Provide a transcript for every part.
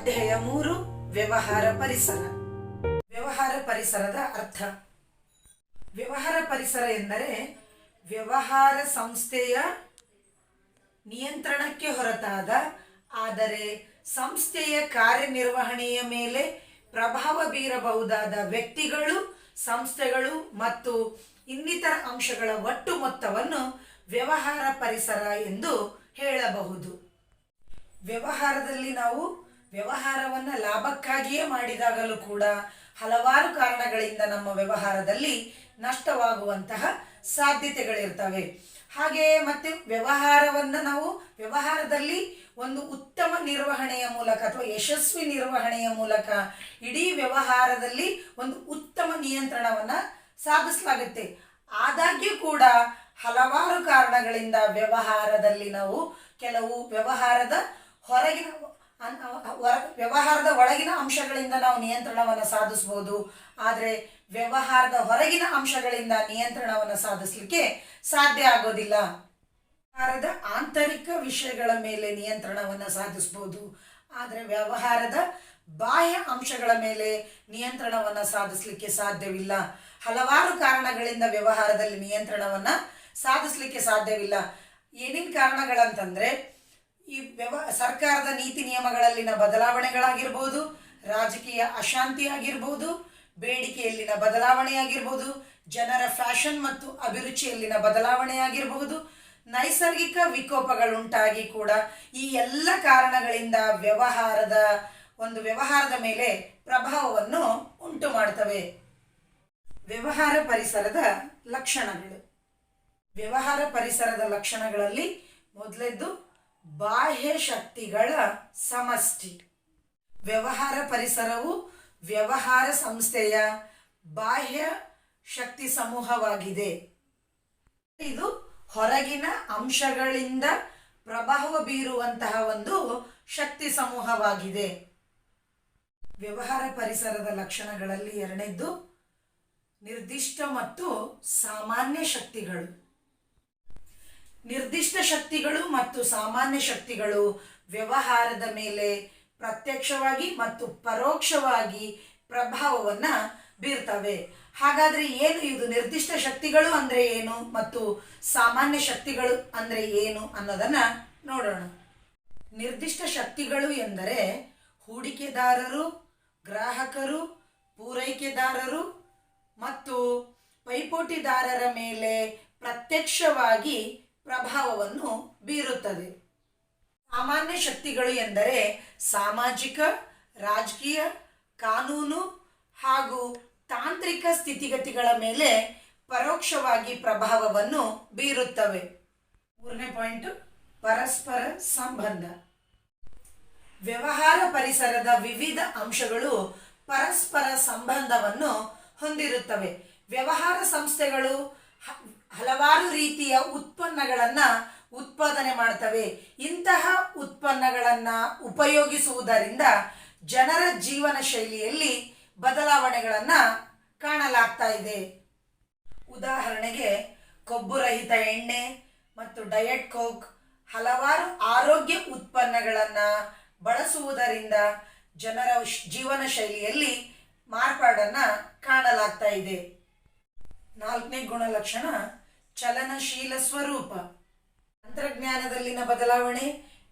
ಅಧ್ಯಾಯ 3 ವ್ಯವಹಾರ ಪರಿಸರ. ವ್ಯವಹಾರ ಪರಿಸರದ ಅರ್ಥ. ವ್ಯವಹಾರ ಪರಿಸರ ಎಂದರೆ ವ್ಯವಹಾರ ಸಂಸ್ಥೆಯ ನಿಯಂತ್ರಣಕ್ಕೆ ಹೊರತಾದ ಆದರೆ ಸಂಸ್ಥೆಯ ಕಾರ್ಯನಿರ್ವಹಣೆಯ ಮೇಲೆ ಪ್ರಭಾವ ಬೀರಬಹುದಾದ ವ್ಯಕ್ತಿಗಳು, ಸಂಸ್ಥೆಗಳು ಮತ್ತು ಇನ್ನಿತರ ಅಂಶಗಳ ಒಟ್ಟು ಮೊತ್ತವನ್ನು ವ್ಯವಹಾರ ಪರಿಸರ ಎಂದು ಹೇಳಬಹುದು. ವ್ಯವಹಾರದಲ್ಲಿ ನಾವು ವ್ಯವಹಾರವನ್ನು ಲಾಭಕ್ಕಾಗಿಯೇ ಮಾಡಿದಾಗಲೂ ಕೂಡ ಹಲವಾರು ಕಾರಣಗಳಿಂದ ನಮ್ಮ ವ್ಯವಹಾರದಲ್ಲಿ ನಷ್ಟವಾಗುವಂತಹ ಸಾಧ್ಯತೆಗಳಿರ್ತವೆ. ಹಾಗೆಯೇ ಮತ್ತೆ ವ್ಯವಹಾರವನ್ನು ನಾವು ವ್ಯವಹಾರದಲ್ಲಿ ಒಂದು ಉತ್ತಮ ನಿರ್ವಹಣೆಯ ಮೂಲಕ ಅಥವಾ ಯಶಸ್ವಿ ನಿರ್ವಹಣೆಯ ಮೂಲಕ ಇಡೀ ವ್ಯವಹಾರದಲ್ಲಿ ಒಂದು ಉತ್ತಮ ನಿಯಂತ್ರಣವನ್ನು ಸಾಧಿಸಲಾಗುತ್ತೆ. ಆದಾಗ್ಯೂ ಕೂಡ ಹಲವಾರು ಕಾರಣಗಳಿಂದ ವ್ಯವಹಾರದಲ್ಲಿ ನಾವು ಕೆಲವು ವ್ಯವಹಾರದ ಒಳಗಿನ ಅಂಶಗಳಿಂದ ನಾವು ನಿಯಂತ್ರಣವನ್ನು ಸಾಧಿಸಬಹುದು. ಆದರೆ ವ್ಯವಹಾರದ ಹೊರಗಿನ ಅಂಶಗಳಿಂದ ನಿಯಂತ್ರಣವನ್ನು ಸಾಧಿಸಲಿಕ್ಕೆ ಸಾಧ್ಯ ಆಗೋದಿಲ್ಲ. ವ್ಯವಹಾರದ ಆಂತರಿಕ ವಿಷಯಗಳ ಮೇಲೆ ನಿಯಂತ್ರಣವನ್ನು ಸಾಧಿಸಬಹುದು, ಆದರೆ ವ್ಯವಹಾರದ ಬಾಹ್ಯ ಅಂಶಗಳ ಮೇಲೆ ನಿಯಂತ್ರಣವನ್ನು ಸಾಧಿಸಲಿಕ್ಕೆ ಸಾಧ್ಯವಿಲ್ಲ. ಹಲವಾರು ಕಾರಣಗಳಿಂದ ವ್ಯವಹಾರದಲ್ಲಿ ನಿಯಂತ್ರಣವನ್ನು ಸಾಧಿಸಲಿಕ್ಕೆ ಸಾಧ್ಯವಿಲ್ಲ. ಏನೇನು ಕಾರಣಗಳಂತಂದರೆ ಈ ಸರ್ಕಾರದ ನೀತಿ ನಿಯಮಗಳಲ್ಲಿನ ಬದಲಾವಣೆಗಳಾಗಿರ್ಬೋದು, ರಾಜಕೀಯ ಅಶಾಂತಿ ಆಗಿರ್ಬೋದು, ಬೇಡಿಕೆಯಲ್ಲಿನ ಬದಲಾವಣೆ ಆಗಿರ್ಬೋದು, ಜನರ ಫ್ಯಾಷನ್ ಮತ್ತು ಅಭಿರುಚಿಯಲ್ಲಿನ ಬದಲಾವಣೆ ಆಗಿರಬಹುದು, ನೈಸರ್ಗಿಕ ವಿಕೋಪಗಳುಂಟಾಗಿ ಕೂಡ ಈ ಎಲ್ಲ ಕಾರಣಗಳಿಂದ ವ್ಯವಹಾರದ ಮೇಲೆ ಪ್ರಭಾವವನ್ನು ಉಂಟು ಮಾಡ್ತವೆ. ವ್ಯವಹಾರ ಪರಿಸರದ ಲಕ್ಷಣಗಳು. ವ್ಯವಹಾರ ಪರಿಸರದ ಲಕ್ಷಣಗಳಲ್ಲಿ ಮೊದಲದ್ದು ಬಾಹ್ಯ ಶಕ್ತಿಗಳ ಸಮಷ್ಟಿ. ವ್ಯವಹಾರ ಪರಿಸರವು ವ್ಯವಹಾರ ಸಂಸ್ಥೆಯ ಬಾಹ್ಯ ಶಕ್ತಿ ಸಮೂಹವಾಗಿದೆ. ಇದು ಹೊರಗಿನ ಅಂಶಗಳಿಂದ ಪ್ರಭಾವ ಬೀರುವಂತಹ ಒಂದು ಶಕ್ತಿ ಸಮೂಹವಾಗಿದೆ. ವ್ಯವಹಾರ ಪರಿಸರದ ಲಕ್ಷಣಗಳಲ್ಲಿ ಎರಡನೇದ್ದು ನಿರ್ದಿಷ್ಟ ಮತ್ತು ಸಾಮಾನ್ಯ ಶಕ್ತಿಗಳು. ನಿರ್ದಿಷ್ಟ ಶಕ್ತಿಗಳು ಮತ್ತು ಸಾಮಾನ್ಯ ಶಕ್ತಿಗಳು ವ್ಯವಹಾರದ ಮೇಲೆ ಪ್ರತ್ಯಕ್ಷವಾಗಿ ಮತ್ತು ಪರೋಕ್ಷವಾಗಿ ಪ್ರಭಾವವನ್ನು ಬೀರ್ತವೆ. ಹಾಗಾದರೆ ಏನು ಇದು ನಿರ್ದಿಷ್ಟ ಶಕ್ತಿಗಳು ಅಂದರೆ ಏನು ಮತ್ತು ಸಾಮಾನ್ಯ ಶಕ್ತಿಗಳು ಅಂದರೆ ಏನು ಅನ್ನೋದನ್ನು ನೋಡೋಣ. ನಿರ್ದಿಷ್ಟ ಶಕ್ತಿಗಳು ಎಂದರೆ ಹೂಡಿಕೆದಾರರು, ಗ್ರಾಹಕರು, ಪೂರೈಕೆದಾರರು ಮತ್ತು ಪೈಪೋಟಿದಾರರ ಮೇಲೆ ಪ್ರತ್ಯಕ್ಷವಾಗಿ ಪ್ರಭಾವವನ್ನು ಬೀರುತ್ತದೆ. ಸಾಮಾನ್ಯ ಶಕ್ತಿಗಳು ಎಂದರೆ ಸಾಮಾಜಿಕ, ರಾಜಕೀಯ, ಕಾನೂನು ಹಾಗೂ ತಾಂತ್ರಿಕ ಸ್ಥಿತಿಗತಿಗಳ ಮೇಲೆ ಪರೋಕ್ಷವಾಗಿ ಪ್ರಭಾವವನ್ನು ಬೀರುತ್ತವೆ. ಮೂರನೇ ಪಾಯಿಂಟ್, ಪರಸ್ಪರ ಸಂಬಂಧ. ವ್ಯವಹಾರ ಪರಿಸರದ ವಿವಿಧ ಅಂಶಗಳು ಪರಸ್ಪರ ಸಂಬಂಧವನ್ನು ಹೊಂದಿರುತ್ತವೆ. ವ್ಯವಹಾರ ಸಂಸ್ಥೆಗಳು ಹಲವಾರು ರೀತಿಯ ಉತ್ಪನ್ನಗಳನ್ನು ಉತ್ಪಾದನೆ ಮಾಡ್ತವೆ. ಇಂತಹ ಉತ್ಪನ್ನಗಳನ್ನು ಉಪಯೋಗಿಸುವುದರಿಂದ ಜನರ ಜೀವನ ಶೈಲಿಯಲ್ಲಿ ಬದಲಾವಣೆಗಳನ್ನು ಕಾಣಲಾಗ್ತಾ ಇದೆ. ಉದಾಹರಣೆಗೆ ಕೊಬ್ಬುರಹಿತ ಎಣ್ಣೆ ಮತ್ತು ಡಯಟ್ ಕೋಕ್ ಹಲವಾರು ಆರೋಗ್ಯ ಉತ್ಪನ್ನಗಳನ್ನು ಬಳಸುವುದರಿಂದ ಜನರ ಜೀವನ ಶೈಲಿಯಲ್ಲಿ ಮಾರ್ಪಾಡನ್ನು ಕಾಣಲಾಗ್ತಾ ಇದೆ. ನಾಲ್ಕನೇ ಗುಣಲಕ್ಷಣ ಚಲನಶೀಲ ಸ್ವರೂಪ. ತಂತ್ರಜ್ಞಾನದಲ್ಲಿನ ಬದಲಾವಣೆ,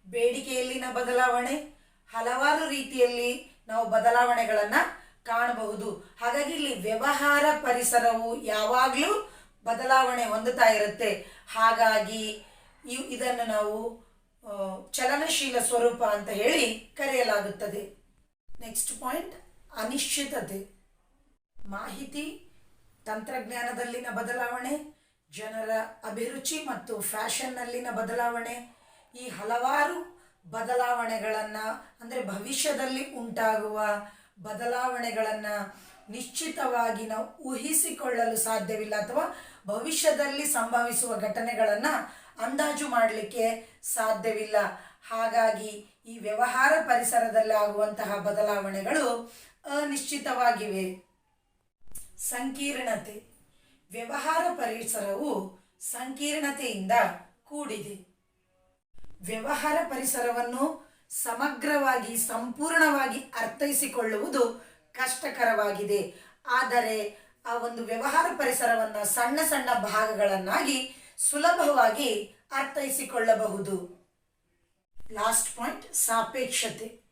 ಬೇಡಿಕೆಯಲ್ಲಿನ ಬದಲಾವಣೆ, ಹಲವಾರು ರೀತಿಯಲ್ಲಿ ನಾವು ಬದಲಾವಣೆಗಳನ್ನು ಕಾಣಬಹುದು. ಹಾಗಾಗಿ ಇಲ್ಲಿ ವ್ಯವಹಾರ ಪರಿಸರವು ಯಾವಾಗಲೂ ಬದಲಾವಣೆ ಹೊಂದುತ್ತಾ ಇರುತ್ತೆ. ಹಾಗಾಗಿ ಇದನ್ನು ನಾವು ಚಲನಶೀಲ ಸ್ವರೂಪ ಅಂತ ಹೇಳಿ ಕರೆಯಲಾಗುತ್ತದೆ. ನೆಕ್ಸ್ಟ್ ಪಾಯಿಂಟ್, ಅನಿಶ್ಚಿತತೆ. ಮಾಹಿತಿ ತಂತ್ರಜ್ಞಾನದಲ್ಲಿನ ಬದಲಾವಣೆ, ಜನರ ಅಭಿರುಚಿ ಮತ್ತು ಫ್ಯಾಷನ್ನಲ್ಲಿನ ಬದಲಾವಣೆ, ಈ ಹಲವಾರು ಬದಲಾವಣೆಗಳನ್ನು ಅಂದರೆ ಭವಿಷ್ಯದಲ್ಲಿ ಉಂಟಾಗುವ ಬದಲಾವಣೆಗಳನ್ನು ನಿಶ್ಚಿತವಾಗಿ ನಾವು ಊಹಿಸಿಕೊಳ್ಳಲು ಸಾಧ್ಯವಿಲ್ಲ ಅಥವಾ ಭವಿಷ್ಯದಲ್ಲಿ ಸಂಭವಿಸುವ ಘಟನೆಗಳನ್ನು ಅಂದಾಜು ಮಾಡಲಿಕ್ಕೆ ಸಾಧ್ಯವಿಲ್ಲ. ಹಾಗಾಗಿ ಈ ವ್ಯವಹಾರ ಪರಿಸರದಲ್ಲಿ ಆಗುವಂತಹ ಬದಲಾವಣೆಗಳು ಅನಿಶ್ಚಿತವಾಗಿವೆ. ಸಂಕೀರ್ಣತೆ. ವ್ಯವಹಾರ ಪರಿಸರವು ಸಂಕೀರ್ಣತೆಯಿಂದ ಕೂಡಿದೆ. ವ್ಯವಹಾರ ಪರಿಸರವನ್ನು ಸಮಗ್ರವಾಗಿ ಸಂಪೂರ್ಣವಾಗಿ ಅರ್ಥೈಸಿಕೊಳ್ಳುವುದು ಕಷ್ಟಕರವಾಗಿದೆ. ಆದರೆ ಆ ಒಂದು ವ್ಯವಹಾರ ಪರಿಸರವನ್ನು ಸಣ್ಣ ಸಣ್ಣ ಭಾಗಗಳನ್ನಾಗಿ ಸುಲಭವಾಗಿ ಅರ್ಥೈಸಿಕೊಳ್ಳಬಹುದು. ಲಾಸ್ಟ್ ಪಾಯಿಂಟ್, ಸಾಪೇಕ್ಷತೆ.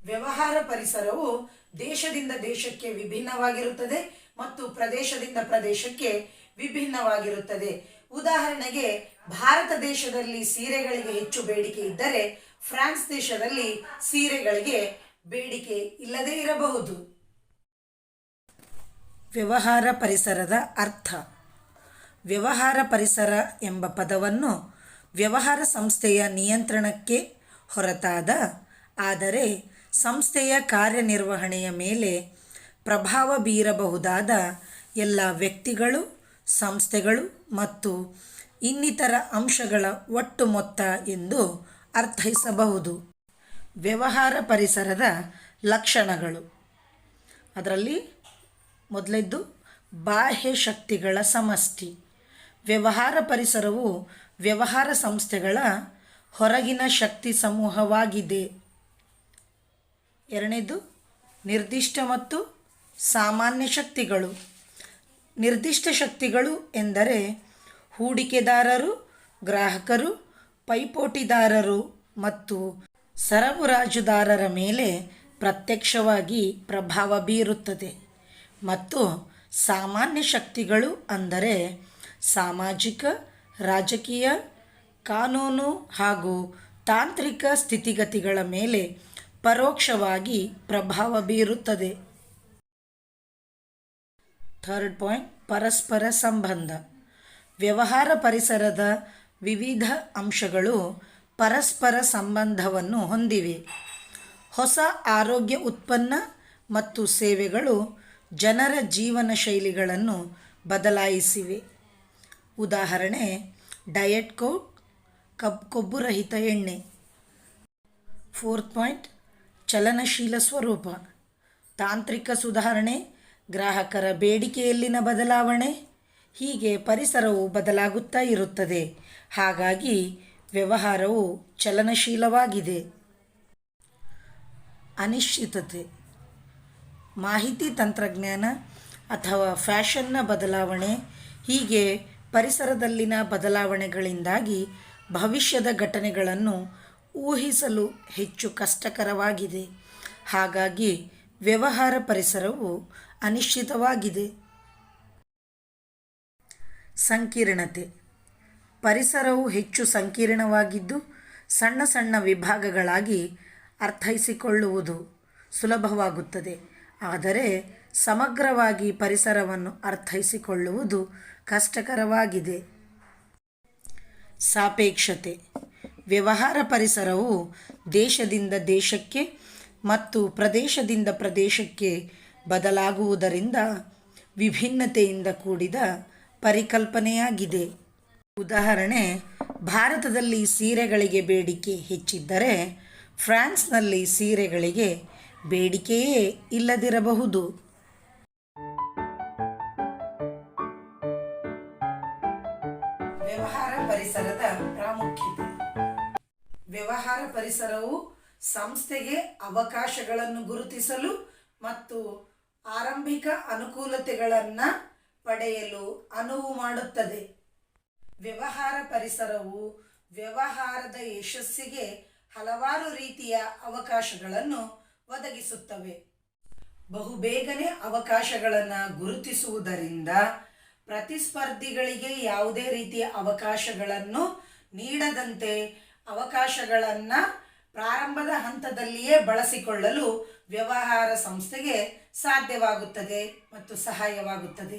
ವ್ಯವಹಾರ ಪರಿಸರವು ದೇಶದಿಂದ ದೇಶಕ್ಕೆ ವಿಭಿನ್ನವಾಗಿರುತ್ತದೆ ಮತ್ತು ಪ್ರದೇಶದಿಂದ ಪ್ರದೇಶಕ್ಕೆ ವಿಭಿನ್ನವಾಗಿರುತ್ತದೆ. ಉದಾಹರಣೆಗೆ ಭಾರತ ದೇಶದಲ್ಲಿ ಸೀರೆಗಳಿಗೆ ಹೆಚ್ಚು ಬೇಡಿಕೆ ಇದ್ದರೆ ಫ್ರಾನ್ಸ್ ದೇಶದಲ್ಲಿ ಸೀರೆಗಳಿಗೆ ಬೇಡಿಕೆ ಇಲ್ಲದೇ ಇರಬಹುದು. ವ್ಯವಹಾರ ಪರಿಸರದ ಅರ್ಥ. ವ್ಯವಹಾರ ಪರಿಸರ ಎಂಬ ಪದವನ್ನು ವ್ಯವಹಾರ ಸಂಸ್ಥೆಯ ನಿಯಂತ್ರಣಕ್ಕೆ ಹೊರತಾದ ಆದರೆ ಸಂಸ್ಥೆಯ ಕಾರ್ಯನಿರ್ವಹಣೆಯ ಮೇಲೆ ಪ್ರಭಾವ ಬೀರಬಹುದಾದ ಎಲ್ಲ ವ್ಯಕ್ತಿಗಳು, ಸಂಸ್ಥೆಗಳು ಮತ್ತು ಇನ್ನಿತರ ಅಂಶಗಳ ಒಟ್ಟು ಮೊತ್ತ ಎಂದು ಅರ್ಥೈಸಬಹುದು. ವ್ಯವಹಾರ ಪರಿಸರದ ಲಕ್ಷಣಗಳು. ಅದರಲ್ಲಿ ಮೊದಲದ್ದು ಬಾಹ್ಯ ಶಕ್ತಿಗಳ ಸಮಷ್ಟಿ. ವ್ಯವಹಾರ ಪರಿಸರವು ವ್ಯವಹಾರ ಸಂಸ್ಥೆಗಳ ಹೊರಗಿನ ಶಕ್ತಿ ಸಮೂಹವಾಗಿದೆ. ಎರಡನೇದು ನಿರ್ದಿಷ್ಟ ಮತ್ತು ಸಾಮಾನ್ಯ ಶಕ್ತಿಗಳು. ನಿರ್ದಿಷ್ಟ ಶಕ್ತಿಗಳು ಎಂದರೆ ಹೂಡಿಕೆದಾರರು, ಗ್ರಾಹಕರು, ಪೈಪೋಟಿದಾರರು ಮತ್ತು ಸರಬರಾಜುದಾರರ ಮೇಲೆ ಪ್ರತ್ಯಕ್ಷವಾಗಿ ಪ್ರಭಾವ ಬೀರುತ್ತದೆ. ಮತ್ತು ಸಾಮಾನ್ಯ ಶಕ್ತಿಗಳು ಅಂದರೆ ಸಾಮಾಜಿಕ, ರಾಜಕೀಯ, ಕಾನೂನು ಹಾಗೂ ತಾಂತ್ರಿಕ ಸ್ಥಿತಿಗತಿಗಳ ಮೇಲೆ ಪರೋಕ್ಷವಾಗಿ ಪ್ರಭಾವ ಬೀರುತ್ತದೆ. ಥರ್ಡ್ ಪಾಯಿಂಟ್, ಪರಸ್ಪರ ಸಂಬಂಧ. ವ್ಯವಹಾರ ಪರಿಸರದ ವಿವಿಧ ಅಂಶಗಳು ಪರಸ್ಪರ ಸಂಬಂಧವನ್ನು ಹೊಂದಿವೆ. ಹೊಸ ಆರೋಗ್ಯ ಉತ್ಪನ್ನ ಮತ್ತು ಸೇವೆಗಳು ಜನರ ಜೀವನ ಶೈಲಿಗಳನ್ನು ಬದಲಾಯಿಸಿವೆ. ಉದಾಹರಣೆ ಡಯಟ್ ಕೋಕ್, ಕೊಬ್ಬುರಹಿತ ಎಣ್ಣೆ. ಫೋರ್ತ್ ಪಾಯಿಂಟ್, ಚಲನಶೀಲ ಸ್ವರೂಪ. ತಾಂತ್ರಿಕ ಸುಧಾರಣೆ, ಗ್ರಾಹಕರ ಬೇಡಿಕೆಯಲ್ಲಿನ ಬದಲಾವಣೆ, ಹೀಗೆ ಪರಿಸರವು ಬದಲಾಗುತ್ತಾ ಇರುತ್ತದೆ. ಹಾಗಾಗಿ ವ್ಯವಹಾರವು ಚಲನಶೀಲವಾಗಿದೆ. ಅನಿಶ್ಚಿತತೆ. ಮಾಹಿತಿ ತಂತ್ರಜ್ಞಾನ ಅಥವಾ ಫ್ಯಾಷನ್ನ ಬದಲಾವಣೆ, ಹೀಗೆ ಪರಿಸರದಲ್ಲಿನ ಬದಲಾವಣೆಗಳಿಂದಾಗಿ ಭವಿಷ್ಯದ ಘಟನೆಗಳನ್ನು ಊಹಿಸಲು ಹೆಚ್ಚು ಕಷ್ಟಕರವಾಗಿದೆ. ಹಾಗಾಗಿ ವ್ಯವಹಾರ ಪರಿಸರವು ಅನಿಶ್ಚಿತವಾಗಿದೆ. ಸಂಕೀರ್ಣತೆ. ಪರಿಸರವು ಹೆಚ್ಚು ಸಂಕೀರ್ಣವಾಗಿದ್ದು ಸಣ್ಣ ಸಣ್ಣ ವಿಭಾಗಗಳಾಗಿ ಅರ್ಥೈಸಿಕೊಳ್ಳುವುದು ಸುಲಭವಾಗುತ್ತದೆ. ಆದರೆ ಸಮಗ್ರವಾಗಿ ಪರಿಸರವನ್ನು ಅರ್ಥೈಸಿಕೊಳ್ಳುವುದು ಕಷ್ಟಕರವಾಗಿದೆ. ಸಾಪೇಕ್ಷತೆ. ವ್ಯವಹಾರ ಪರಿಸರವು ದೇಶದಿಂದ ದೇಶಕ್ಕೆ ಮತ್ತು ಪ್ರದೇಶದಿಂದ ಪ್ರದೇಶಕ್ಕೆ ಬದಲಾಗುವುದರಿಂದ ವಿಭಿನ್ನತೆಯಿಂದ ಕೂಡಿದ ಪರಿಕಲ್ಪನೆಯಾಗಿದೆ. ಉದಾಹರಣೆ, ಭಾರತದಲ್ಲಿ ಸೀರೆಗಳಿಗೆ ಬೇಡಿಕೆ ಹೆಚ್ಚಿದ್ದರೆ ಫ್ರಾನ್ಸ್ನಲ್ಲಿ ಸೀರೆಗಳಿಗೆ ಬೇಡಿಕೆಯೇ ಇಲ್ಲದಿರಬಹುದು. ವ್ಯವಹಾರ ಪರಿಸರದ ಪ್ರಾಮುಖ್ಯತೆ. ವ್ಯವಹಾರ ಪರಿಸರವು ಸಂಸ್ಥೆಗೆ ಅವಕಾಶಗಳನ್ನು ಗುರುತಿಸಲು ಮತ್ತು ಆರಂಭಿಕ ಅನುಕೂಲತೆಗಳನ್ನು ಪಡೆಯಲು ಅನುವು ಮಾಡುತ್ತದೆ. ವ್ಯವಹಾರ ಪರಿಸರವು ವ್ಯವಹಾರದ ಯಶಸ್ಸಿಗೆ ಹಲವಾರು ರೀತಿಯ ಅವಕಾಶಗಳನ್ನು ಒದಗಿಸುತ್ತವೆ. ಬಹುಬೇಗನೆ ಅವಕಾಶಗಳನ್ನು ಗುರುತಿಸುವುದರಿಂದ ಪ್ರತಿಸ್ಪರ್ಧಿಗಳಿಗೆ ಯಾವುದೇ ರೀತಿಯ ಅವಕಾಶಗಳನ್ನು ನೀಡದಂತೆ ಅವಕಾಶಗಳನ್ನು ಪ್ರಾರಂಭದ ಹಂತದಲ್ಲಿಯೇ ಬಳಸಿಕೊಳ್ಳಲು ವ್ಯವಹಾರ ಸಂಸ್ಥೆಗೆ ಸಾಧ್ಯವಾಗುತ್ತದೆ ಮತ್ತು ಸಹಾಯವಾಗುತ್ತದೆ.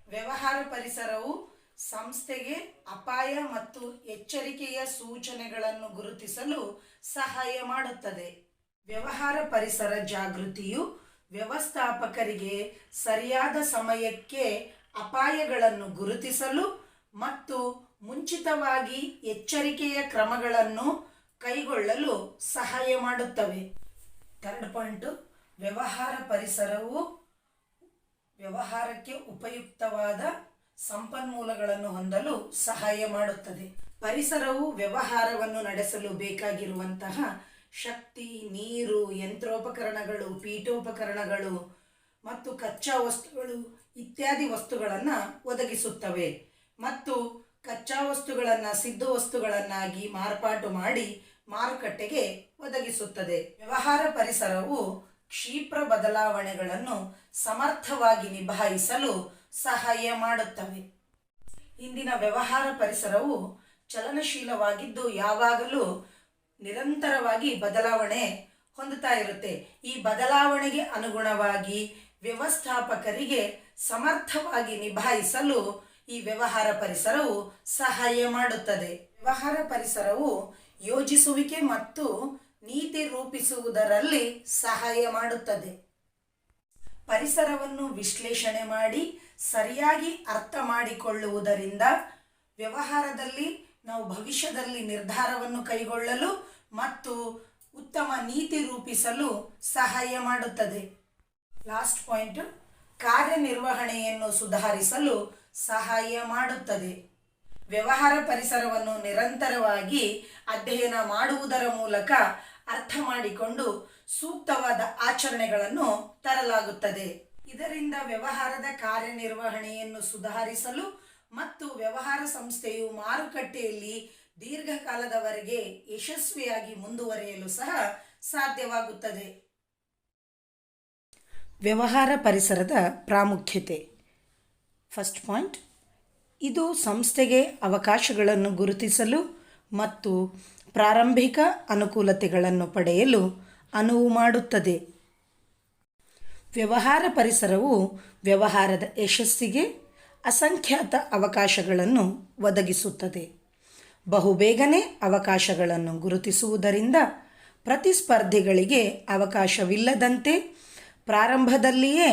ವ್ಯವಹಾರ ಪರಿಸರವು ಸಂಸ್ಥೆಗೆ ಅಪಾಯ ಮತ್ತು ಎಚ್ಚರಿಕೆಯ ಸೂಚನೆಗಳನ್ನು ಗುರುತಿಸಲು ಸಹಾಯ ಮಾಡುತ್ತದೆ. ವ್ಯವಹಾರ ಪರಿಸರ ಜಾಗೃತಿಯು ವ್ಯವಸ್ಥಾಪಕರಿಗೆ ಸರಿಯಾದ ಸಮಯಕ್ಕೆ ಅಪಾಯಗಳನ್ನು ಗುರುತಿಸಲು ಮತ್ತು ಮುಂಚಿತವಾಗಿ ಎಚ್ಚರಿಕೆಯ ಕ್ರಮಗಳನ್ನು ಕೈಗೊಳ್ಳಲು ಸಹಾಯ ಮಾಡುತ್ತವೆ. ಥರ್ಡ್ ಪಾಯಿಂಟು, ವ್ಯವಹಾರ ಪರಿಸರವು ವ್ಯವಹಾರಕ್ಕೆ ಉಪಯುಕ್ತವಾದ ಸಂಪನ್ಮೂಲಗಳನ್ನು ಹೊಂದಲು ಸಹಾಯ ಮಾಡುತ್ತದೆ. ಪರಿಸರವು ವ್ಯವಹಾರವನ್ನು ನಡೆಸಲು ಬೇಕಾಗಿರುವಂತಹ ಶಕ್ತಿ, ನೀರು, ಯಂತ್ರೋಪಕರಣಗಳು, ಪೀಠೋಪಕರಣಗಳು ಮತ್ತು ಕಚ್ಚಾ ವಸ್ತುಗಳು ಇತ್ಯಾದಿ ವಸ್ತುಗಳನ್ನು ಒದಗಿಸುತ್ತವೆ ಮತ್ತು ಕಚ್ಚಾ ವಸ್ತುಗಳನ್ನು ಸಿದ್ಧ ವಸ್ತುಗಳನ್ನಾಗಿ ಮಾರ್ಪಾಟು ಮಾಡಿ ಮಾರುಕಟ್ಟೆಗೆ ಒದಗಿಸುತ್ತದೆ. ವ್ಯವಹಾರ ಪರಿಸರವು ಕ್ಷಿಪ್ರ ಬದಲಾವಣೆಗಳನ್ನು ಸಮರ್ಥವಾಗಿ ನಿಭಾಯಿಸಲು ಸಹಾಯ ಮಾಡುತ್ತವೆ. ಇಂದಿನ ವ್ಯವಹಾರ ಪರಿಸರವು ಚಲನಶೀಲವಾಗಿದ್ದು ಯಾವಾಗಲೂ ನಿರಂತರವಾಗಿ ಬದಲಾವಣೆ ಹೊಂದುತ್ತಾ ಇರುತ್ತೆ. ಈ ಬದಲಾವಣೆಗೆ ಅನುಗುಣವಾಗಿ ವ್ಯವಸ್ಥಾಪಕರಿಗೆ ಸಮರ್ಥವಾಗಿ ನಿಭಾಯಿಸಲು ಈ ವ್ಯವಹಾರ ಪರಿಸರವು ಸಹಾಯ ಮಾಡುತ್ತದೆ. ವ್ಯವಹಾರ ಪರಿಸರವು ಯೋಜಿಸುವಿಕೆ ಮತ್ತು ನೀತಿ ರೂಪಿಸುವುದರಲ್ಲಿ ಸಹಾಯ ಮಾಡುತ್ತದೆ. ಪರಿಸರವನ್ನು ವಿಶ್ಲೇಷಣೆ ಮಾಡಿ ಸರಿಯಾಗಿ ಅರ್ಥ ಮಾಡಿಕೊಳ್ಳುವುದರಿಂದ ವ್ಯವಹಾರದಲ್ಲಿ ನಾವು ಭವಿಷ್ಯದಲ್ಲಿ ನಿರ್ಧಾರವನ್ನು ಕೈಗೊಳ್ಳಲು ಮತ್ತು ಉತ್ತಮ ನೀತಿ ರೂಪಿಸಲು ಸಹಾಯ ಮಾಡುತ್ತದೆ. ಲಾಸ್ಟ್ ಪಾಯಿಂಟ್, ಕಾರ್ಯನಿರ್ವಹಣೆಯನ್ನು ಸುಧಾರಿಸಲು ಸಹಾಯ ಮಾಡುತ್ತದೆ. ವ್ಯವಹಾರ ಪರಿಸರವನ್ನು ನಿರಂತರವಾಗಿ ಅಧ್ಯಯನ ಮಾಡುವುದರ ಮೂಲಕ ಅರ್ಥ ಮಾಡಿಕೊಂಡು ಸೂಕ್ತವಾದ ಆಚರಣೆಗಳನ್ನು ತರಲಾಗುತ್ತದೆ. ಇದರಿಂದ ವ್ಯವಹಾರದ ಕಾರ್ಯನಿರ್ವಹಣೆಯನ್ನು ಸುಧಾರಿಸಲು ಮತ್ತು ವ್ಯವಹಾರ ಸಂಸ್ಥೆಯು ಮಾರುಕಟ್ಟೆಯಲ್ಲಿ ದೀರ್ಘಕಾಲದವರೆಗೆ ಯಶಸ್ವಿಯಾಗಿ ಮುಂದುವರಿಯಲು ಸಹ ಸಾಧ್ಯವಾಗುತ್ತದೆ. ವ್ಯವಹಾರ ಪರಿಸರದ ಪ್ರಾಮುಖ್ಯತೆ. ಫಸ್ಟ್ ಪಾಯಿಂಟ್, ಇದು ಸಂಸ್ಥೆಗೆ ಅವಕಾಶಗಳನ್ನು ಗುರುತಿಸಲು ಮತ್ತು ಪ್ರಾರಂಭಿಕ ಅನುಕೂಲತೆಗಳನ್ನು ಪಡೆಯಲು ಅನುವು ಮಾಡುತ್ತದೆ. ವ್ಯವಹಾರ ಪರಿಸರವು ವ್ಯವಹಾರದ ಯಶಸ್ಸಿಗೆ ಅಸಂಖ್ಯಾತ ಅವಕಾಶಗಳನ್ನು ಒದಗಿಸುತ್ತದೆ. ಬಹುಬೇಗನೆ ಅವಕಾಶಗಳನ್ನು ಗುರುತಿಸುವುದರಿಂದ ಪ್ರತಿಸ್ಪರ್ಧಿಗಳಿಗೆ ಅವಕಾಶವಿಲ್ಲದಂತೆ ಪ್ರಾರಂಭದಲ್ಲಿಯೇ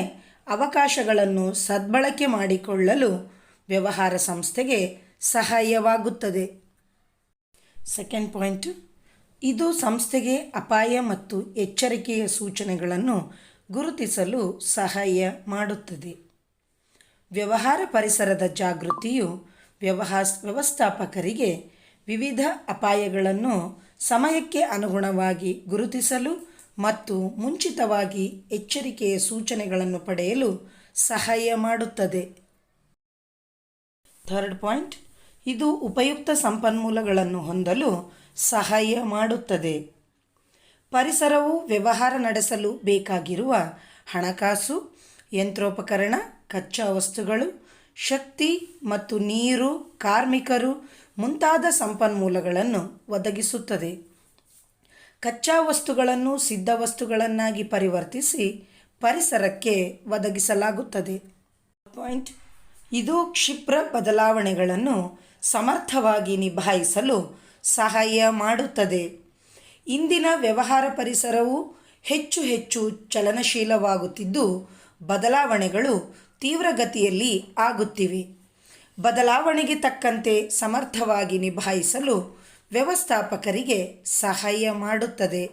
ಅವಕಾಶಗಳನ್ನು ಸದ್ಬಳಕೆ ಮಾಡಿಕೊಳ್ಳಲು ವ್ಯವಹಾರ ಸಂಸ್ಥೆಗೆ ಸಹಾಯವಾಗುತ್ತದೆ. ಸೆಕೆಂಡ್ ಪಾಯಿಂಟ್, ಇದು ಸಂಸ್ಥೆಗೆ ಅಪಾಯ ಮತ್ತು ಎಚ್ಚರಿಕೆಯ ಸೂಚನೆಗಳನ್ನು ಗುರುತಿಸಲು ಸಹಾಯ ಮಾಡುತ್ತದೆ. ವ್ಯವಹಾರ ಪರಿಸರದ ಜಾಗೃತಿಯು ವ್ಯವಸ್ಥಾಪಕರಿಗೆ ವಿವಿಧ ಅಪಾಯಗಳನ್ನು ಸಮಯಕ್ಕೆ ಅನುಗುಣವಾಗಿ ಗುರುತಿಸಲು ಮತ್ತು ಮುಂಚಿತವಾಗಿ ಎಚ್ಚರಿಕೆಯ ಸೂಚನೆಗಳನ್ನು ಪಡೆಯಲು ಸಹಾಯ ಮಾಡುತ್ತದೆ. ಥರ್ಡ್ ಪಾಯಿಂಟ್, ಇದು ಉಪಯುಕ್ತ ಸಂಪನ್ಮೂಲಗಳನ್ನು ಹೊಂದಲು ಸಹಾಯ ಮಾಡುತ್ತದೆ. ಪರಿಸರವು ವ್ಯವಹಾರ ನಡೆಸಲು ಬೇಕಾಗಿರುವ ಹಣಕಾಸು, ಯಂತ್ರೋಪಕರಣ, ಕಚ್ಚಾ ವಸ್ತುಗಳು, ಶಕ್ತಿ ಮತ್ತು ನೀರು, ಕಾರ್ಮಿಕರು ಮುಂತಾದ ಸಂಪನ್ಮೂಲಗಳನ್ನು ಒದಗಿಸುತ್ತದೆ. ಕಚ್ಚಾ ವಸ್ತುಗಳನ್ನು ಸಿದ್ಧ ವಸ್ತುಗಳನ್ನಾಗಿ ಪರಿವರ್ತಿಸಿ ಪರಿಸರಕ್ಕೆ ಒದಗಿಸಲಾಗುತ್ತದೆ. ಪಾಯಿಂಟ್, ಇದು ಕ್ಷಿಪ್ರ ಬದಲಾವಣೆಗಳನ್ನು ಸಮರ್ಥವಾಗಿ ನಿಭಾಯಿಸಲು ಸಹಾಯ ಮಾಡುತ್ತದೆ. ಇಂದಿನ ವ್ಯವಹಾರ ಪರಿಸರವು ಹೆಚ್ಚು ಹೆಚ್ಚು ಚಲನಶೀಲವಾಗುತ್ತಿದ್ದು ಬದಲಾವಣೆಗಳು ತೀವ್ರಗತಿಯಲ್ಲಿ ಆಗುತ್ತಿವೆ. ಬದಲಾವಣೆಗೆ ತಕ್ಕಂತೆ ಸಮರ್ಥವಾಗಿ ನಿಭಾಯಿಸಲು ವ್ಯವಸ್ಥಾಪಕರಿಗೆ ಸಹಾಯ ಮಾಡುತ್ತದೆ.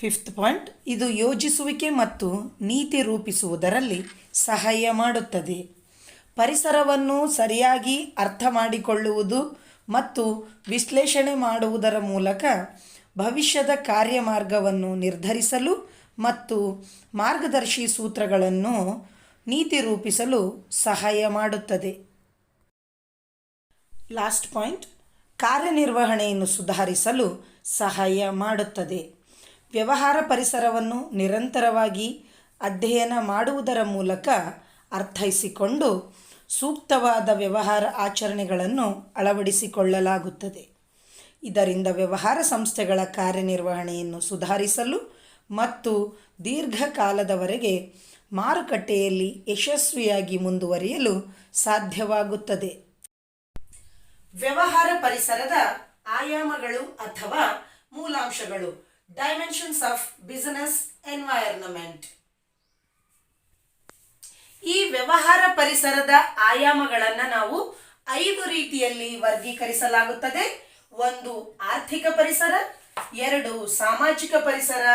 ಫಿಫ್ತ್ ಪಾಯಿಂಟ್, ಇದು ಯೋಜಿಸುವಿಕೆ ಮತ್ತು ನೀತಿ ರೂಪಿಸುವುದರಲ್ಲಿ ಸಹಾಯ ಮಾಡುತ್ತದೆ. ಪರಿಸರವನ್ನು ಸರಿಯಾಗಿ ಅರ್ಥ ಮಾಡಿಕೊಳ್ಳುವುದು ಮತ್ತು ವಿಶ್ಲೇಷಣೆ ಮಾಡುವುದರ ಮೂಲಕ ಭವಿಷ್ಯದ ಕಾರ್ಯಮಾರ್ಗವನ್ನು ನಿರ್ಧರಿಸಲು ಮತ್ತು ಮಾರ್ಗದರ್ಶಿ ಸೂತ್ರಗಳನ್ನು ನೀತಿ ರೂಪಿಸಲು ಸಹಾಯ ಮಾಡುತ್ತದೆ. ಲಾಸ್ಟ್ ಪಾಯಿಂಟ್, ಕಾರ್ಯನಿರ್ವಹಣೆಯನ್ನು ಸುಧಾರಿಸಲು ಸಹಾಯ ಮಾಡುತ್ತದೆ. ವ್ಯವಹಾರ ಪರಿಸರವನ್ನು ನಿರಂತರವಾಗಿ ಅಧ್ಯಯನ ಮಾಡುವುದರ ಮೂಲಕ ಅರ್ಥೈಸಿಕೊಂಡು ಸೂಕ್ತವಾದ ವ್ಯವಹಾರ ಆಚರಣೆಗಳನ್ನು ಅಳವಡಿಸಿಕೊಳ್ಳಲಾಗುತ್ತದೆ. ಇದರಿಂದ ವ್ಯವಹಾರ ಸಂಸ್ಥೆಗಳ ಕಾರ್ಯನಿರ್ವಹಣೆಯನ್ನು ಸುಧಾರಿಸಲು ಮತ್ತು ದೀರ್ಘಕಾಲದವರೆಗೆ ಮಾರುಕಟ್ಟೆಯಲ್ಲಿ ಯಶಸ್ವಿಯಾಗಿ ಮುಂದುವರಿಯಲು ಸಾಧ್ಯವಾಗುತ್ತದೆ. ವ್ಯವಹಾರ ಪರಿಸರದ ಆಯಾಮಗಳು ಅಥವಾ ಮೂಲಾಂಶಗಳು. Dimensions of business environment. ಈ ವ್ಯವಹಾರ ಪರಿಸರದ ಆಯಾಮಗಳನ್ನು ನಾವು 5 ರೀತಿಯಲ್ಲಿ ವರ್ಗೀಕರಿಸಲಾಗುತ್ತದೆ. 1 ಆರ್ಥಿಕ ಪರಿಸರ, 2 ಸಾಮಾಜಿಕ ಪರಿಸರ,